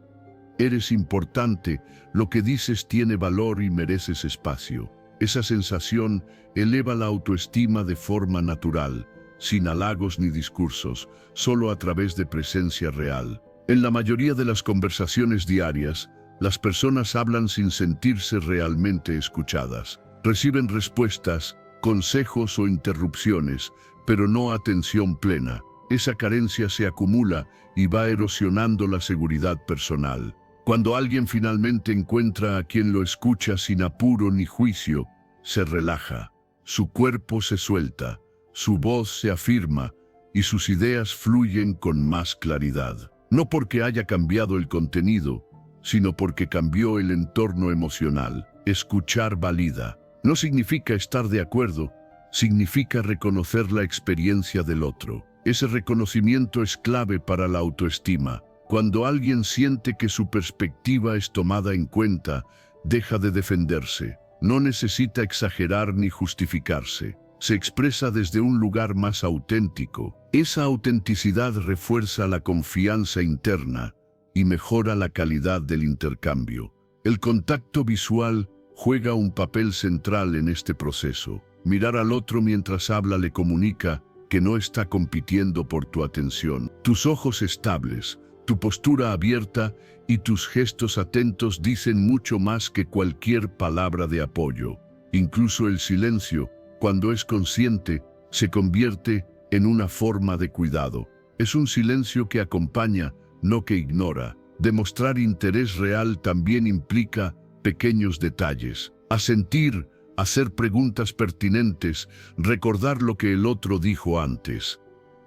Eres importante, lo que dices tiene valor y mereces espacio. Esa sensación eleva la autoestima de forma natural, sin halagos ni discursos, solo a través de presencia real. En la mayoría de las conversaciones diarias, las personas hablan sin sentirse realmente escuchadas. Reciben respuestas, consejos o interrupciones, pero no atención plena. Esa carencia se acumula y va erosionando la seguridad personal. Cuando alguien finalmente encuentra a quien lo escucha sin apuro ni juicio, se relaja, su cuerpo se suelta, su voz se afirma y sus ideas fluyen con más claridad. No porque haya cambiado el contenido, sino porque cambió el entorno emocional. Escuchar valida. No significa estar de acuerdo, significa reconocer la experiencia del otro. Ese reconocimiento es clave para la autoestima. Cuando alguien siente que su perspectiva es tomada en cuenta, deja de defenderse. No necesita exagerar ni justificarse. Se expresa desde un lugar más auténtico. Esa autenticidad refuerza la confianza interna y mejora la calidad del intercambio. El contacto visual juega un papel central en este proceso. Mirar al otro mientras habla le comunica que no está compitiendo por tu atención. Tus ojos estables, tu postura abierta y tus gestos atentos dicen mucho más que cualquier palabra de apoyo. Incluso el silencio, cuando es consciente, se convierte en una forma de cuidado. Es un silencio que acompaña, no que ignora. Demostrar interés real también implica pequeños detalles. Asentir, hacer preguntas pertinentes, recordar lo que el otro dijo antes.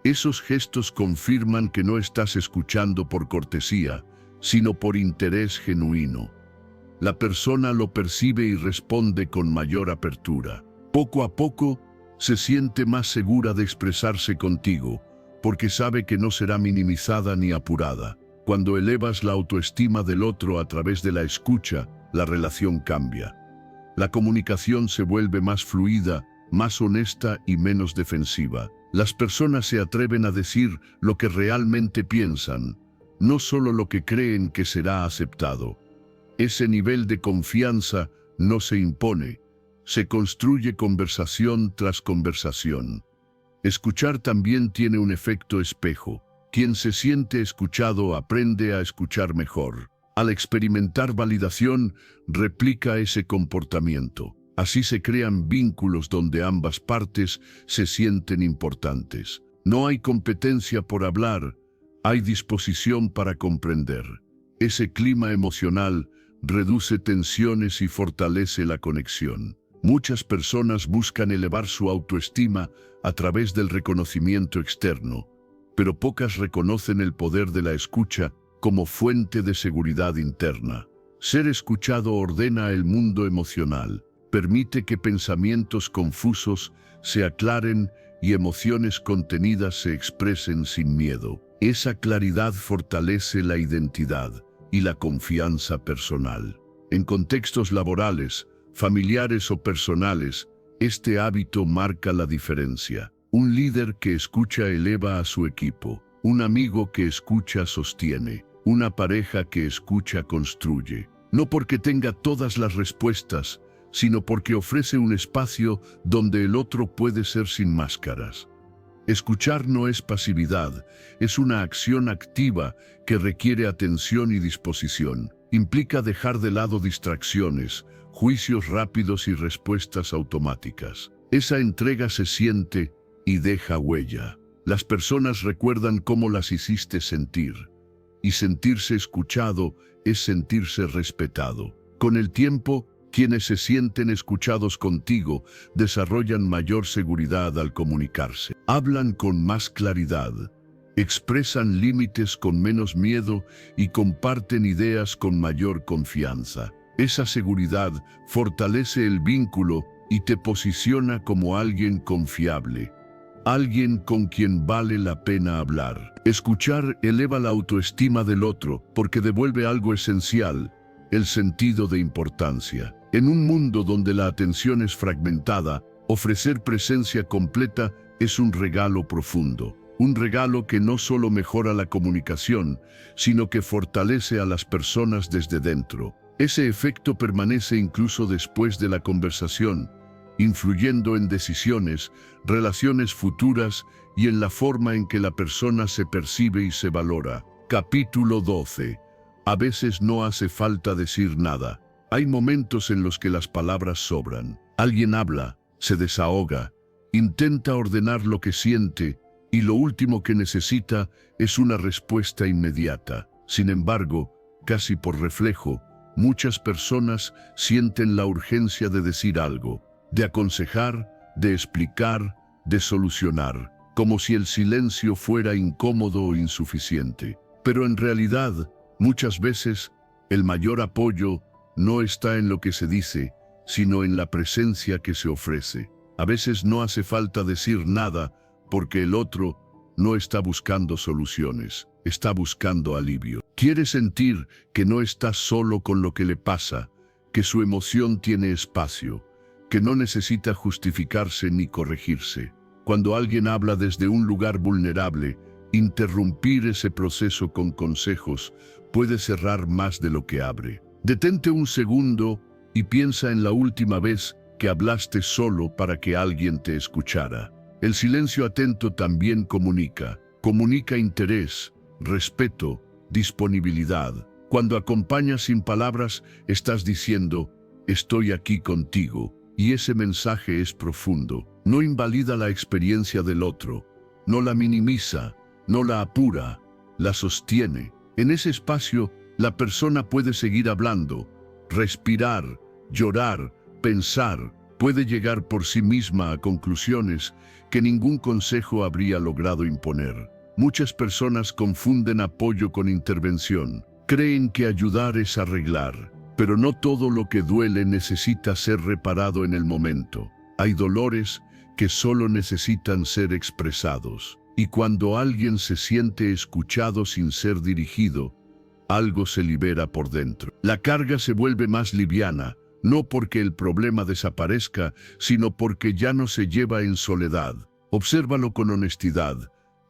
Esos gestos confirman que no estás escuchando por cortesía, sino por interés genuino. La persona lo percibe y responde con mayor apertura. Poco a poco, se siente más segura de expresarse contigo, porque sabe que no será minimizada ni apurada. Cuando elevas la autoestima del otro a través de la escucha, la relación cambia. La comunicación se vuelve más fluida, más honesta y menos defensiva. Las personas se atreven a decir lo que realmente piensan, no solo lo que creen que será aceptado. Ese nivel de confianza no se impone, se construye conversación tras conversación. Escuchar también tiene un efecto espejo. Quien se siente escuchado aprende a escuchar mejor. Al experimentar validación, replica ese comportamiento. Así se crean vínculos donde ambas partes se sienten importantes. No hay competencia por hablar, hay disposición para comprender. Ese clima emocional reduce tensiones y fortalece la conexión. Muchas personas buscan elevar su autoestima a través del reconocimiento externo, pero pocas reconocen el poder de la escucha como fuente de seguridad interna. Ser escuchado ordena el mundo emocional, permite que pensamientos confusos se aclaren y emociones contenidas se expresen sin miedo. Esa claridad fortalece la identidad y la confianza personal. En contextos laborales, familiares o personales, este hábito marca la diferencia. Un líder que escucha eleva a su equipo. Un amigo que escucha sostiene. Una pareja que escucha construye. No porque tenga todas las respuestas, sino porque ofrece un espacio donde el otro puede ser sin máscaras. Escuchar no es pasividad, es una acción activa que requiere atención y disposición. Implica dejar de lado distracciones, juicios rápidos y respuestas automáticas. Esa entrega se siente y deja huella. Las personas recuerdan cómo las hiciste sentir. Y sentirse escuchado es sentirse respetado. Con el tiempo, quienes se sienten escuchados contigo desarrollan mayor seguridad al comunicarse. Hablan con más claridad, expresan límites con menos miedo y comparten ideas con mayor confianza. Esa seguridad fortalece el vínculo y te posiciona como alguien confiable. Alguien con quien vale la pena hablar. Escuchar eleva la autoestima del otro porque devuelve algo esencial, el sentido de importancia. En un mundo donde la atención es fragmentada, ofrecer presencia completa es un regalo profundo. Un regalo que no solo mejora la comunicación, sino que fortalece a las personas desde dentro. Ese efecto permanece incluso después de la conversación, influyendo en decisiones, relaciones futuras y en la forma en que la persona se percibe y se valora. Capítulo 12. A veces no hace falta decir nada. Hay momentos en los que las palabras sobran. Alguien habla, se desahoga, intenta ordenar lo que siente, y lo último que necesita es una respuesta inmediata. Sin embargo, casi por reflejo, muchas personas sienten la urgencia de decir algo, de aconsejar, de explicar, de solucionar, como si el silencio fuera incómodo o insuficiente. Pero en realidad, muchas veces, el mayor apoyo no está en lo que se dice, sino en la presencia que se ofrece. A veces no hace falta decir nada, porque el otro no está buscando soluciones, está buscando alivio. Quiere sentir que no está solo con lo que le pasa, que su emoción tiene espacio, que no necesita justificarse ni corregirse. Cuando alguien habla desde un lugar vulnerable, interrumpir ese proceso con consejos puede cerrar más de lo que abre. Detente un segundo y piensa en la última vez que hablaste solo para que alguien te escuchara. El silencio atento también comunica interés, respeto, disponibilidad. Cuando acompañas sin palabras, estás diciendo, estoy aquí contigo, y ese mensaje es profundo. No invalida la experiencia del otro, no la minimiza, no la apura, la sostiene. En ese espacio, la persona puede seguir hablando, respirar, llorar, pensar, puede llegar por sí misma a conclusiones que ningún consejo habría logrado imponer. Muchas personas confunden apoyo con intervención. Creen que ayudar es arreglar, pero no todo lo que duele necesita ser reparado en el momento. Hay dolores que solo necesitan ser expresados. Y cuando alguien se siente escuchado sin ser dirigido, algo se libera por dentro. La carga se vuelve más liviana, no porque el problema desaparezca, sino porque ya no se lleva en soledad. Obsérvalo con honestidad.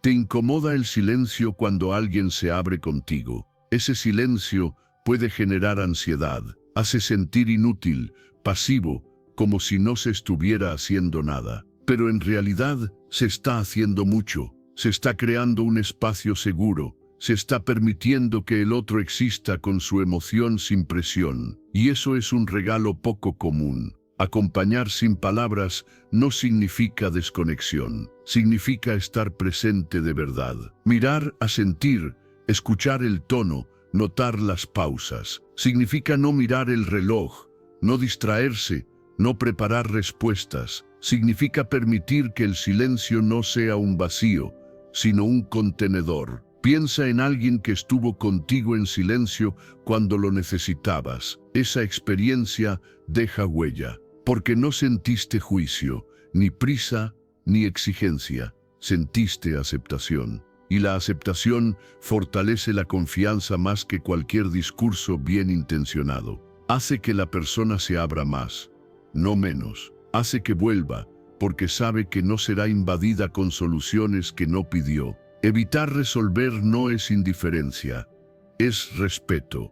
¿Te incomoda el silencio cuando alguien se abre contigo? Ese silencio puede generar ansiedad, hace sentir inútil, pasivo, como si no se estuviera haciendo nada. Pero en realidad se está haciendo mucho. Se está creando un espacio seguro. Se está permitiendo que el otro exista con su emoción sin presión. Y eso es un regalo poco común. Acompañar sin palabras no significa desconexión. Significa estar presente de verdad. Mirar, asentir, escuchar el tono, notar las pausas. Significa no mirar el reloj, no distraerse, no preparar respuestas. Significa permitir que el silencio no sea un vacío, sino un contenedor. Piensa en alguien que estuvo contigo en silencio cuando lo necesitabas. Esa experiencia deja huella, porque no sentiste juicio, ni prisa, ni exigencia. Sentiste aceptación. Y la aceptación fortalece la confianza más que cualquier discurso bien intencionado. Hace que la persona se abra más, no menos. Hace que vuelva, porque sabe que no será invadida con soluciones que no pidió. Evitar resolver no es indiferencia, es respeto.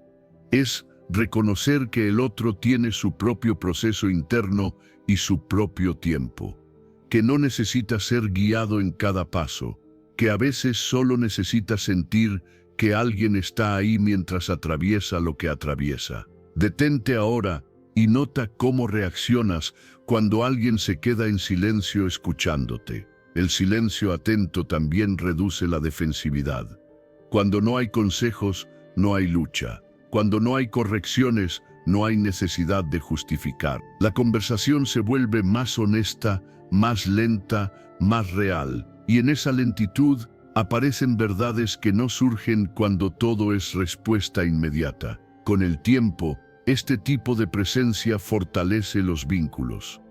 Es reconocer que el otro tiene su propio proceso interno y su propio tiempo. Que no necesita ser guiado en cada paso. Que a veces solo necesita sentir que alguien está ahí mientras atraviesa lo que atraviesa. Detente ahora y nota cómo reaccionas cuando alguien se queda en silencio escuchándote. El silencio atento también reduce la defensividad. Cuando no hay consejos, no hay lucha. Cuando no hay correcciones, no hay necesidad de justificar. La conversación se vuelve más honesta, más lenta, más real. Y en esa lentitud aparecen verdades que no surgen cuando todo es respuesta inmediata. Con el tiempo, este tipo de presencia fortalece los vínculos.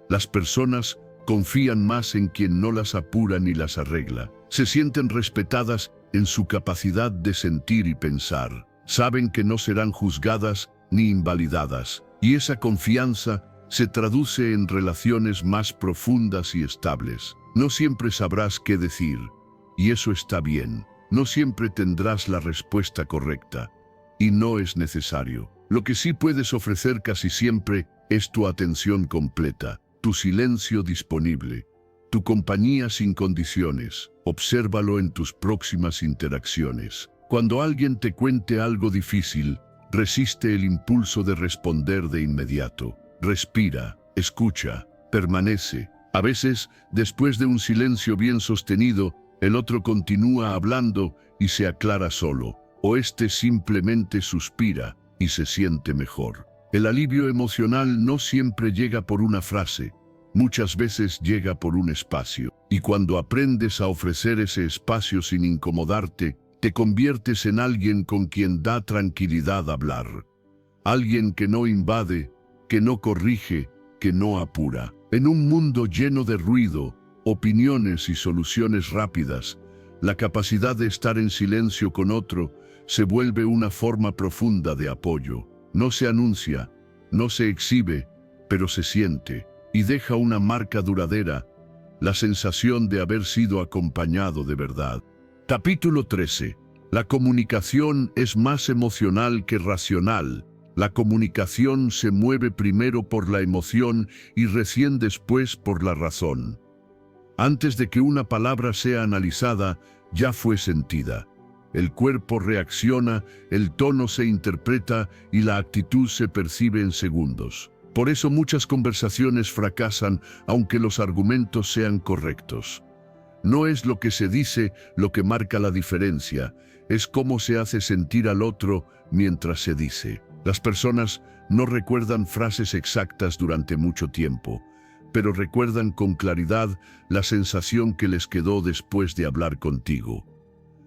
Las personas confían más en quien no las apura ni las arregla. Se sienten respetadas en su capacidad de sentir y pensar. Saben que no serán juzgadas ni invalidadas. Y esa confianza se traduce en relaciones más profundas y estables. No siempre sabrás qué decir, y eso está bien. No siempre tendrás la respuesta correcta, y no es necesario. Lo que sí puedes ofrecer casi siempre es tu atención completa, tu silencio disponible, tu compañía sin condiciones. Obsérvalo en tus próximas interacciones. Cuando alguien te cuente algo difícil, resiste el impulso de responder de inmediato. Respira, escucha, permanece. A veces, después de un silencio bien sostenido, el otro continúa hablando y se aclara solo, o este simplemente suspira y se siente mejor. El alivio emocional no siempre llega por una frase, muchas veces llega por un espacio. Y cuando aprendes a ofrecer ese espacio sin incomodarte, te conviertes en alguien con quien da tranquilidad hablar. Alguien que no invade, que no corrige, que no apura. En un mundo lleno de ruido, opiniones y soluciones rápidas, la capacidad de estar en silencio con otro se vuelve una forma profunda de apoyo. No se anuncia, no se exhibe, pero se siente y deja una marca duradera, la sensación de haber sido acompañado de verdad. Capítulo 13. La comunicación es más emocional que racional. La comunicación se mueve primero por la emoción y recién después por la razón. Antes de que una palabra sea analizada, ya fue sentida. El cuerpo reacciona, el tono se interpreta y la actitud se percibe en segundos. Por eso muchas conversaciones fracasan, aunque los argumentos sean correctos. No es lo que se dice lo que marca la diferencia, es cómo se hace sentir al otro mientras se dice. Las personas no recuerdan frases exactas durante mucho tiempo, pero recuerdan con claridad la sensación que les quedó después de hablar contigo.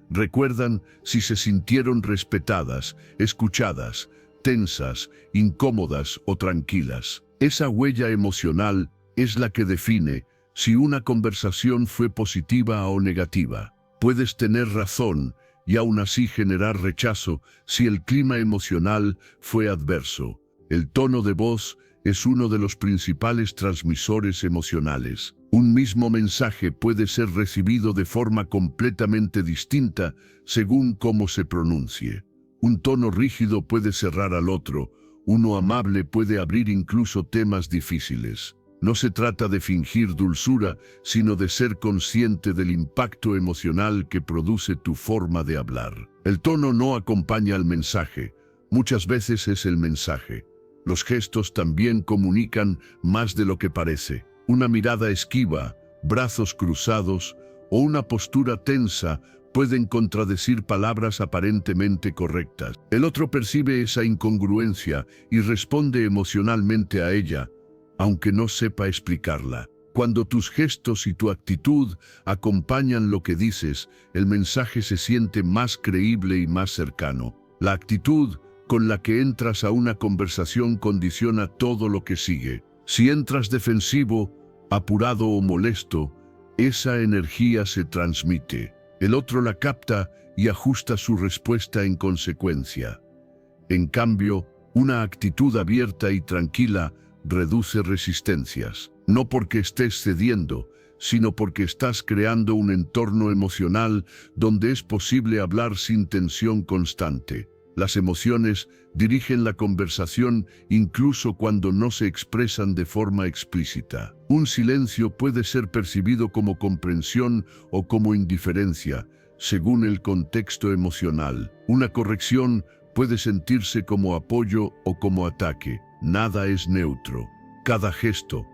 Recuerdan si se sintieron respetadas, escuchadas, tensas, incómodas o tranquilas. Esa huella emocional es la que define si una conversación fue positiva o negativa. Puedes tener razón y aún así generar rechazo si el clima emocional fue adverso. El tono de voz es uno de los principales transmisores emocionales. Un mismo mensaje puede ser recibido de forma completamente distinta según cómo se pronuncie. Un tono rígido puede cerrar al otro, uno amable puede abrir incluso temas difíciles. No se trata de fingir dulzura, sino de ser consciente del impacto emocional que produce tu forma de hablar. El tono no acompaña al mensaje, muchas veces es el mensaje. Los gestos también comunican más de lo que parece. Una mirada esquiva, brazos cruzados o una postura tensa pueden contradecir palabras aparentemente correctas. El otro percibe esa incongruencia y responde emocionalmente a ella, aunque no sepa explicarla. Cuando tus gestos y tu actitud acompañan lo que dices, el mensaje se siente más creíble y más cercano. La actitud con la que entras a una conversación condiciona todo lo que sigue. Si entras defensivo, apurado o molesto, esa energía se transmite. El otro la capta y ajusta su respuesta en consecuencia. En cambio, una actitud abierta y tranquila reduce resistencias. No porque estés cediendo, sino porque estás creando un entorno emocional donde es posible hablar sin tensión constante. Las emociones dirigen la conversación incluso cuando no se expresan de forma explícita. Un silencio puede ser percibido como comprensión o como indiferencia, según el contexto emocional. Una corrección puede sentirse como apoyo o como ataque. Nada es neutro. Cada gesto,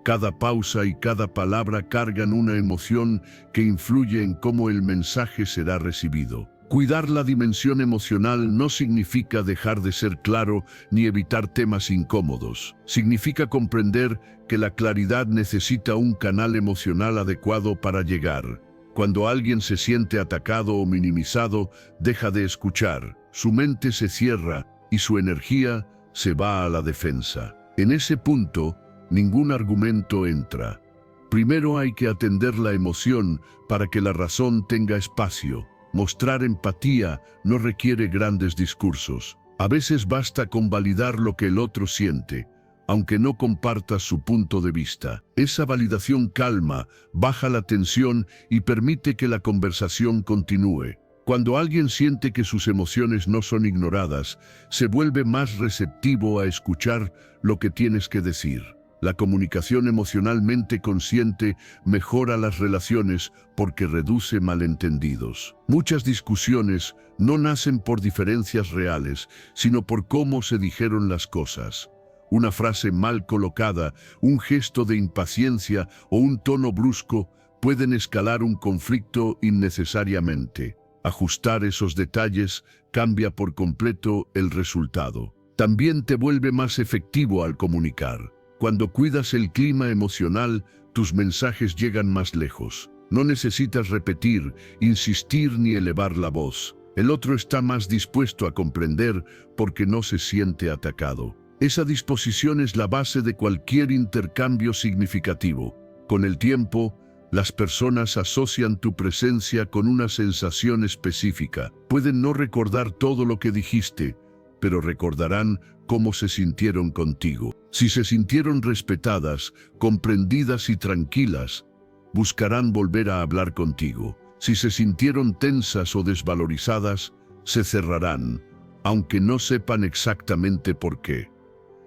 cada pausa y cada palabra cargan una emoción que influye en cómo el mensaje será recibido. Cuidar la dimensión emocional no significa dejar de ser claro ni evitar temas incómodos. Significa comprender que la claridad necesita un canal emocional adecuado para llegar. Cuando alguien se siente atacado o minimizado, deja de escuchar. Su mente se cierra y su energía se va a la defensa. En ese punto, ningún argumento entra. Primero hay que atender la emoción para que la razón tenga espacio. Mostrar empatía no requiere grandes discursos. A veces basta con validar lo que el otro siente. aunque no compartas su punto de vista. Esa validación calma, baja la tensión y permite que la conversación continúe. Cuando alguien siente que sus emociones no son ignoradas, se vuelve más receptivo a escuchar lo que tienes que decir. La comunicación emocionalmente consciente mejora las relaciones porque reduce malentendidos. Muchas discusiones no nacen por diferencias reales, sino por cómo se dijeron las cosas. Una frase mal colocada, un gesto de impaciencia o un tono brusco pueden escalar un conflicto innecesariamente. Ajustar esos detalles cambia por completo el resultado. También te vuelve más efectivo al comunicar. Cuando cuidas el clima emocional, tus mensajes llegan más lejos. No necesitas repetir, insistir ni elevar la voz. El otro está más dispuesto a comprender porque no se siente atacado. Esa disposición es la base de cualquier intercambio significativo. Con el tiempo, las personas asocian tu presencia con una sensación específica. Pueden no recordar todo lo que dijiste, pero recordarán cómo se sintieron contigo. Si se sintieron respetadas, comprendidas y tranquilas, buscarán volver a hablar contigo. Si se sintieron tensas o desvalorizadas, se cerrarán, aunque no sepan exactamente por qué.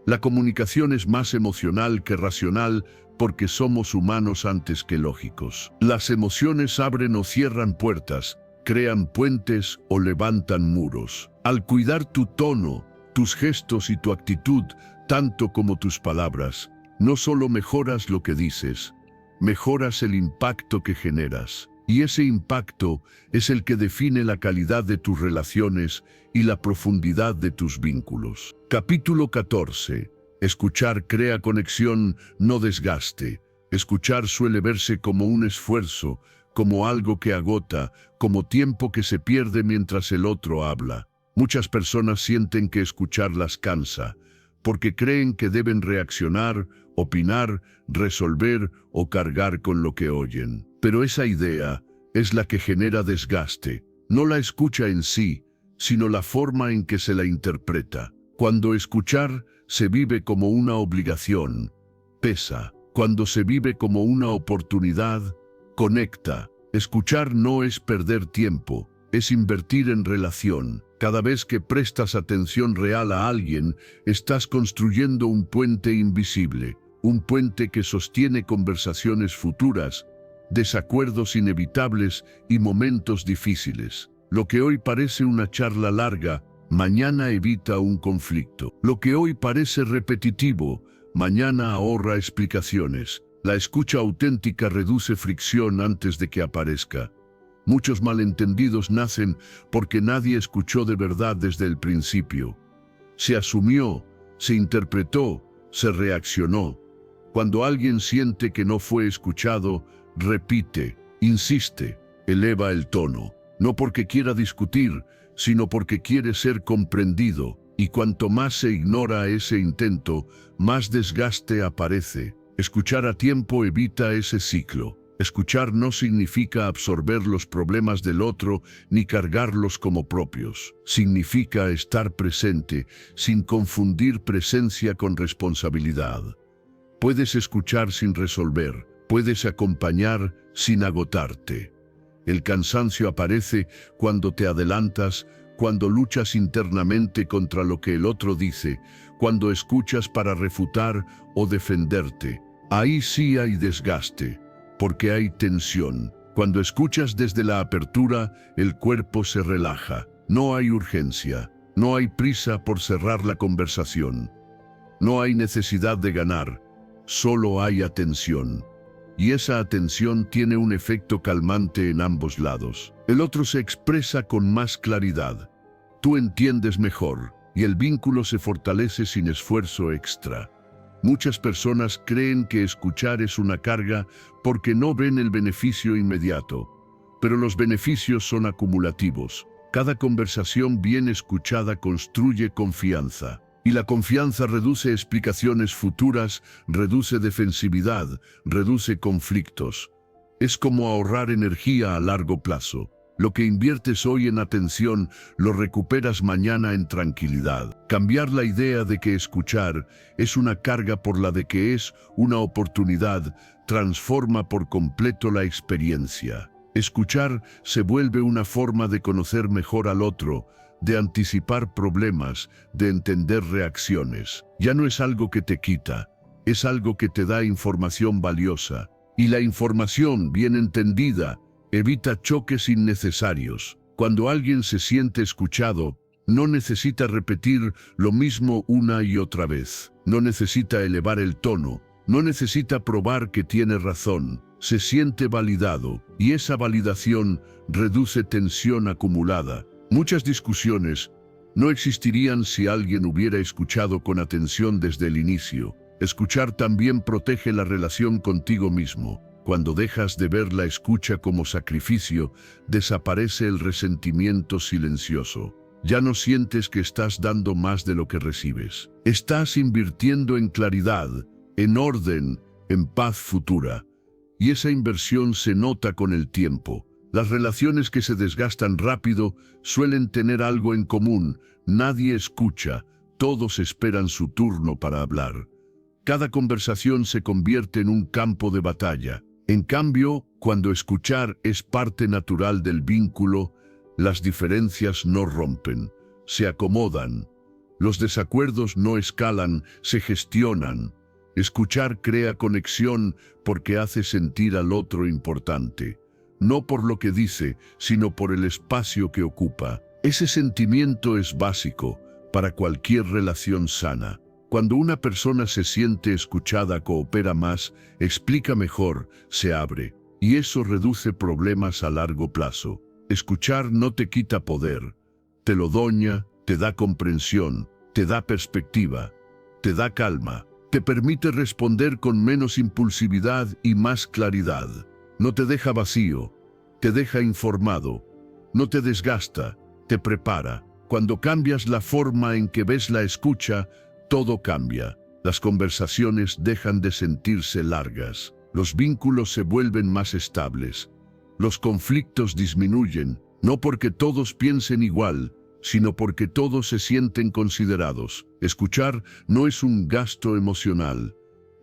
La comunicación es más emocional que racional porque somos humanos antes que lógicos. Las emociones abren o cierran puertas, crean puentes o levantan muros. Al cuidar tu tono, tus gestos y tu actitud, tanto como tus palabras, no solo mejoras lo que dices, mejoras el impacto que generas. Y ese impacto es el que define la calidad de tus relaciones y la profundidad de tus vínculos. Capítulo 14. Escuchar crea conexión, no desgaste. Escuchar suele verse como un esfuerzo, como algo que agota, como tiempo que se pierde mientras el otro habla. Muchas personas sienten que escuchar las cansa, porque creen que deben reaccionar, opinar, resolver o cargar con lo que oyen. Pero esa idea es la que genera desgaste, no la escucha en sí, sino la forma en que se la interpreta. Cuando escuchar se vive como una obligación, pesa. Cuando se vive como una oportunidad, conecta. Escuchar no es perder tiempo, es invertir en relación. Cada vez que prestas atención real a alguien, estás construyendo un puente invisible, un puente que sostiene conversaciones futuras, desacuerdos inevitables y momentos difíciles. Lo que hoy parece una charla larga, mañana evita un conflicto. Lo que hoy parece repetitivo, mañana ahorra explicaciones. La escucha auténtica reduce fricción antes de que aparezca. Muchos malentendidos nacen porque nadie escuchó de verdad desde el principio. Se asumió, se interpretó, se reaccionó. Cuando alguien siente que no fue escuchado, repite, insiste, eleva el tono. No porque quiera discutir, sino porque quiere ser comprendido. Y cuanto más se ignora ese intento, más desgaste aparece. Escuchar a tiempo evita ese ciclo. Escuchar no significa absorber los problemas del otro ni cargarlos como propios. Significa estar presente, sin confundir presencia con responsabilidad. Puedes escuchar sin resolver, puedes acompañar sin agotarte. El cansancio aparece cuando te adelantas, cuando luchas internamente contra lo que el otro dice, cuando escuchas para refutar o defenderte. Ahí sí hay desgaste, porque hay tensión. Cuando escuchas desde la apertura, el cuerpo se relaja. No hay urgencia, no hay prisa por cerrar la conversación. No hay necesidad de ganar, solo hay atención. Y esa atención tiene un efecto calmante en ambos lados. El otro se expresa con más claridad. Tú entiendes mejor, y el vínculo se fortalece sin esfuerzo extra. Muchas personas creen que escuchar es una carga porque no ven el beneficio inmediato, pero los beneficios son acumulativos. Cada conversación bien escuchada construye confianza, y la confianza reduce explicaciones futuras, reduce defensividad, reduce conflictos. Es como ahorrar energía a largo plazo. Lo que inviertes hoy en atención, lo recuperas mañana en tranquilidad. Cambiar la idea de que escuchar es una carga por la de que es una oportunidad transforma por completo la experiencia. Escuchar se vuelve una forma de conocer mejor al otro, de anticipar problemas, de entender reacciones. Ya no es algo que te quita, es algo que te da información valiosa. Y la información, bien entendida, evita choques innecesarios. Cuando alguien se siente escuchado, no necesita repetir lo mismo una y otra vez. No necesita elevar el tono, no necesita probar que tiene razón. Se siente validado, y esa validación reduce tensión acumulada. Muchas discusiones no existirían si alguien hubiera escuchado con atención desde el inicio. Escuchar también protege la relación contigo mismo. Cuando dejas de ver la escucha como sacrificio, desaparece el resentimiento silencioso. Ya no sientes que estás dando más de lo que recibes. Estás invirtiendo en claridad, en orden, en paz futura. Y esa inversión se nota con el tiempo. Las relaciones que se desgastan rápido suelen tener algo en común. Nadie escucha, todos esperan su turno para hablar. Cada conversación se convierte en un campo de batalla. En cambio, cuando escuchar es parte natural del vínculo, las diferencias no rompen, se acomodan. Los desacuerdos no escalan, se gestionan. Escuchar crea conexión porque hace sentir al otro importante. No por lo que dice, sino por el espacio que ocupa. Ese sentimiento es básico para cualquier relación sana. Cuando una persona se siente escuchada, coopera más, explica mejor, se abre, y eso reduce problemas a largo plazo. Escuchar no te quita poder, te lo doña, te da comprensión, te da perspectiva, te da calma, te permite responder con menos impulsividad y más claridad. No te deja vacío, te deja informado, no te desgasta, te prepara. Cuando cambias la forma en que ves la escucha, todo cambia. Las conversaciones dejan de sentirse largas. Los vínculos se vuelven más estables. Los conflictos disminuyen, no porque todos piensen igual, sino porque todos se sienten considerados. Escuchar no es un gasto emocional.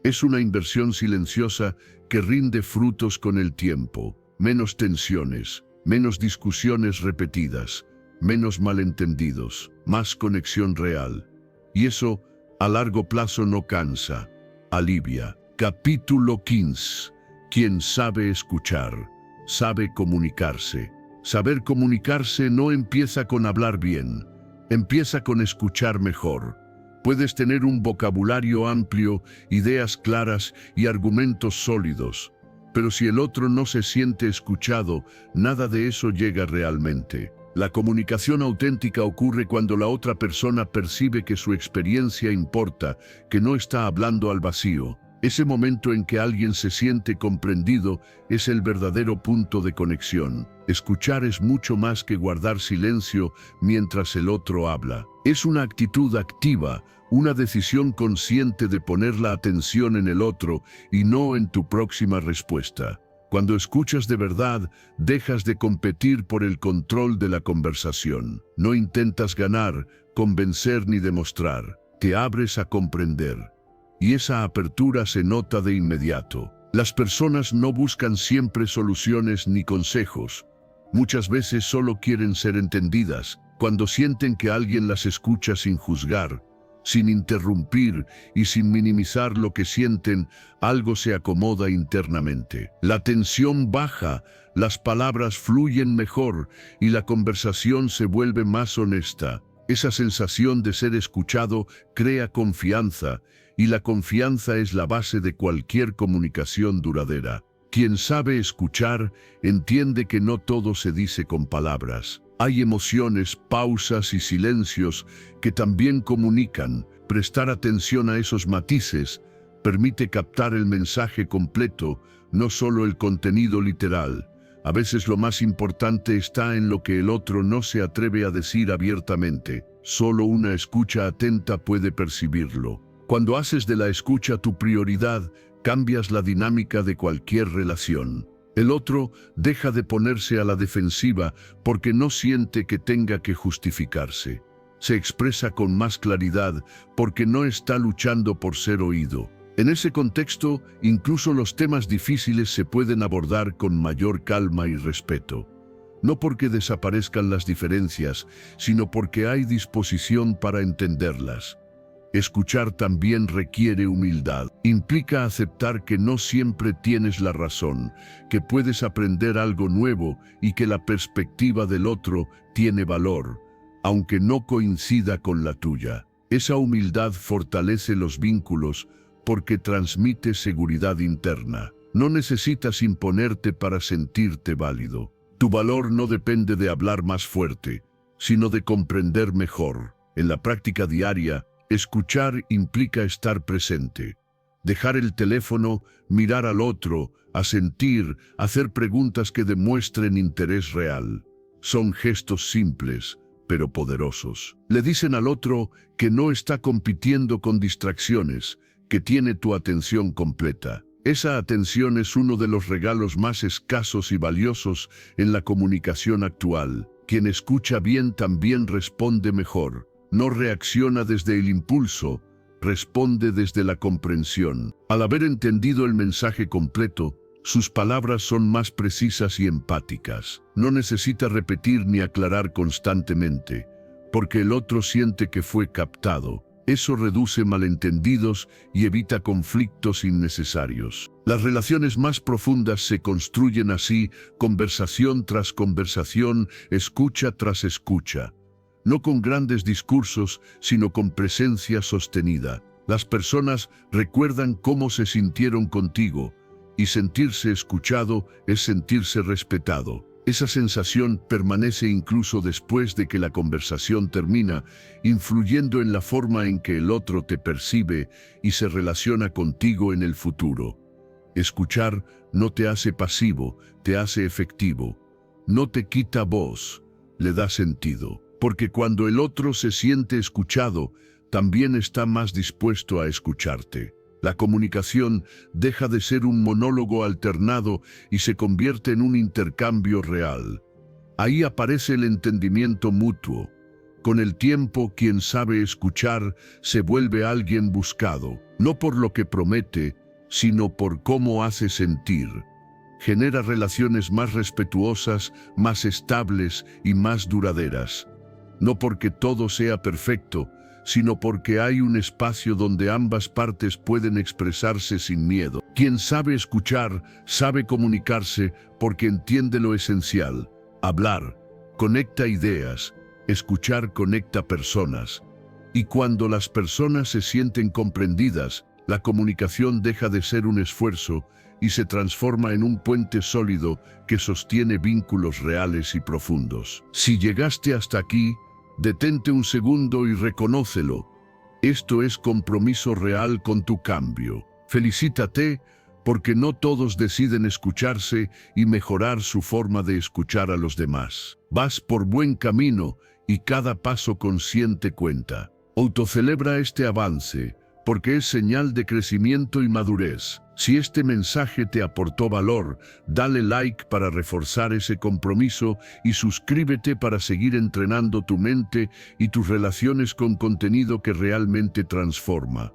Es una inversión silenciosa que rinde frutos con el tiempo. Menos tensiones, menos discusiones repetidas, menos malentendidos, más conexión real. Y eso, a largo plazo, no cansa, alivia. Capítulo 15. Quien sabe escuchar, sabe comunicarse. Saber comunicarse no empieza con hablar bien, empieza con escuchar mejor. Puedes tener un vocabulario amplio, ideas claras y argumentos sólidos, pero si el otro no se siente escuchado, nada de eso llega realmente. La comunicación auténtica ocurre cuando la otra persona percibe que su experiencia importa, que no está hablando al vacío. Ese momento en que alguien se siente comprendido es el verdadero punto de conexión. Escuchar es mucho más que guardar silencio mientras el otro habla. Es una actitud activa, una decisión consciente de poner la atención en el otro y no en tu próxima respuesta. Cuando escuchas de verdad, dejas de competir por el control de la conversación. No intentas ganar, convencer ni demostrar. Te abres a comprender. Y esa apertura se nota de inmediato. Las personas no buscan siempre soluciones ni consejos. Muchas veces solo quieren ser entendidas. Cuando sienten que alguien las escucha sin juzgar, sin interrumpir y sin minimizar lo que sienten, algo se acomoda internamente. La tensión baja, las palabras fluyen mejor y la conversación se vuelve más honesta. Esa sensación de ser escuchado crea confianza, y la confianza es la base de cualquier comunicación duradera. Quien sabe escuchar entiende que no todo se dice con palabras. Hay emociones, pausas y silencios que también comunican. Prestar atención a esos matices permite captar el mensaje completo, no solo el contenido literal. A veces lo más importante está en lo que el otro no se atreve a decir abiertamente. Solo una escucha atenta puede percibirlo. Cuando haces de la escucha tu prioridad, cambias la dinámica de cualquier relación. El otro deja de ponerse a la defensiva porque no siente que tenga que justificarse. Se expresa con más claridad porque no está luchando por ser oído. En ese contexto, incluso los temas difíciles se pueden abordar con mayor calma y respeto. No porque desaparezcan las diferencias, sino porque hay disposición para entenderlas. Escuchar también requiere humildad. Implica aceptar que no siempre tienes la razón, que puedes aprender algo nuevo y que la perspectiva del otro tiene valor, aunque no coincida con la tuya. Esa humildad fortalece los vínculos porque transmite seguridad interna. No necesitas imponerte para sentirte válido. Tu valor no depende de hablar más fuerte, sino de comprender mejor. En la práctica diaria, escuchar implica estar presente. Dejar el teléfono, mirar al otro, asentir, hacer preguntas que demuestren interés real. Son gestos simples, pero poderosos. Le dicen al otro que no está compitiendo con distracciones, que tiene tu atención completa. Esa atención es uno de los regalos más escasos y valiosos en la comunicación actual. Quien escucha bien también responde mejor. No reacciona desde el impulso, responde desde la comprensión. Al haber entendido el mensaje completo, sus palabras son más precisas y empáticas. No necesita repetir ni aclarar constantemente, porque el otro siente que fue captado. Eso reduce malentendidos y evita conflictos innecesarios. Las relaciones más profundas se construyen así, conversación tras conversación, escucha tras escucha. No con grandes discursos, sino con presencia sostenida. Las personas recuerdan cómo se sintieron contigo, y sentirse escuchado es sentirse respetado. Esa sensación permanece incluso después de que la conversación termina, influyendo en la forma en que el otro te percibe y se relaciona contigo en el futuro. Escuchar no te hace pasivo, te hace efectivo. No te quita voz, le da sentido. Porque cuando el otro se siente escuchado, también está más dispuesto a escucharte. La comunicación deja de ser un monólogo alternado y se convierte en un intercambio real. Ahí aparece el entendimiento mutuo. Con el tiempo, quien sabe escuchar se vuelve alguien buscado, no por lo que promete, sino por cómo hace sentir. Genera relaciones más respetuosas, más estables y más duraderas. No porque todo sea perfecto, sino porque hay un espacio donde ambas partes pueden expresarse sin miedo. Quien sabe escuchar, sabe comunicarse porque entiende lo esencial. Hablar conecta ideas, escuchar conecta personas. Y cuando las personas se sienten comprendidas, la comunicación deja de ser un esfuerzo y se transforma en un puente sólido que sostiene vínculos reales y profundos. Si llegaste hasta aquí, detente un segundo y reconócelo. Esto es compromiso real con tu cambio. Felicítate porque no todos deciden escucharse y mejorar su forma de escuchar a los demás. Vas por buen camino y cada paso consciente cuenta. Autocelebra este avance porque es señal de crecimiento y madurez. Si este mensaje te aportó valor, dale like para reforzar ese compromiso y suscríbete para seguir entrenando tu mente y tus relaciones con contenido que realmente transforma.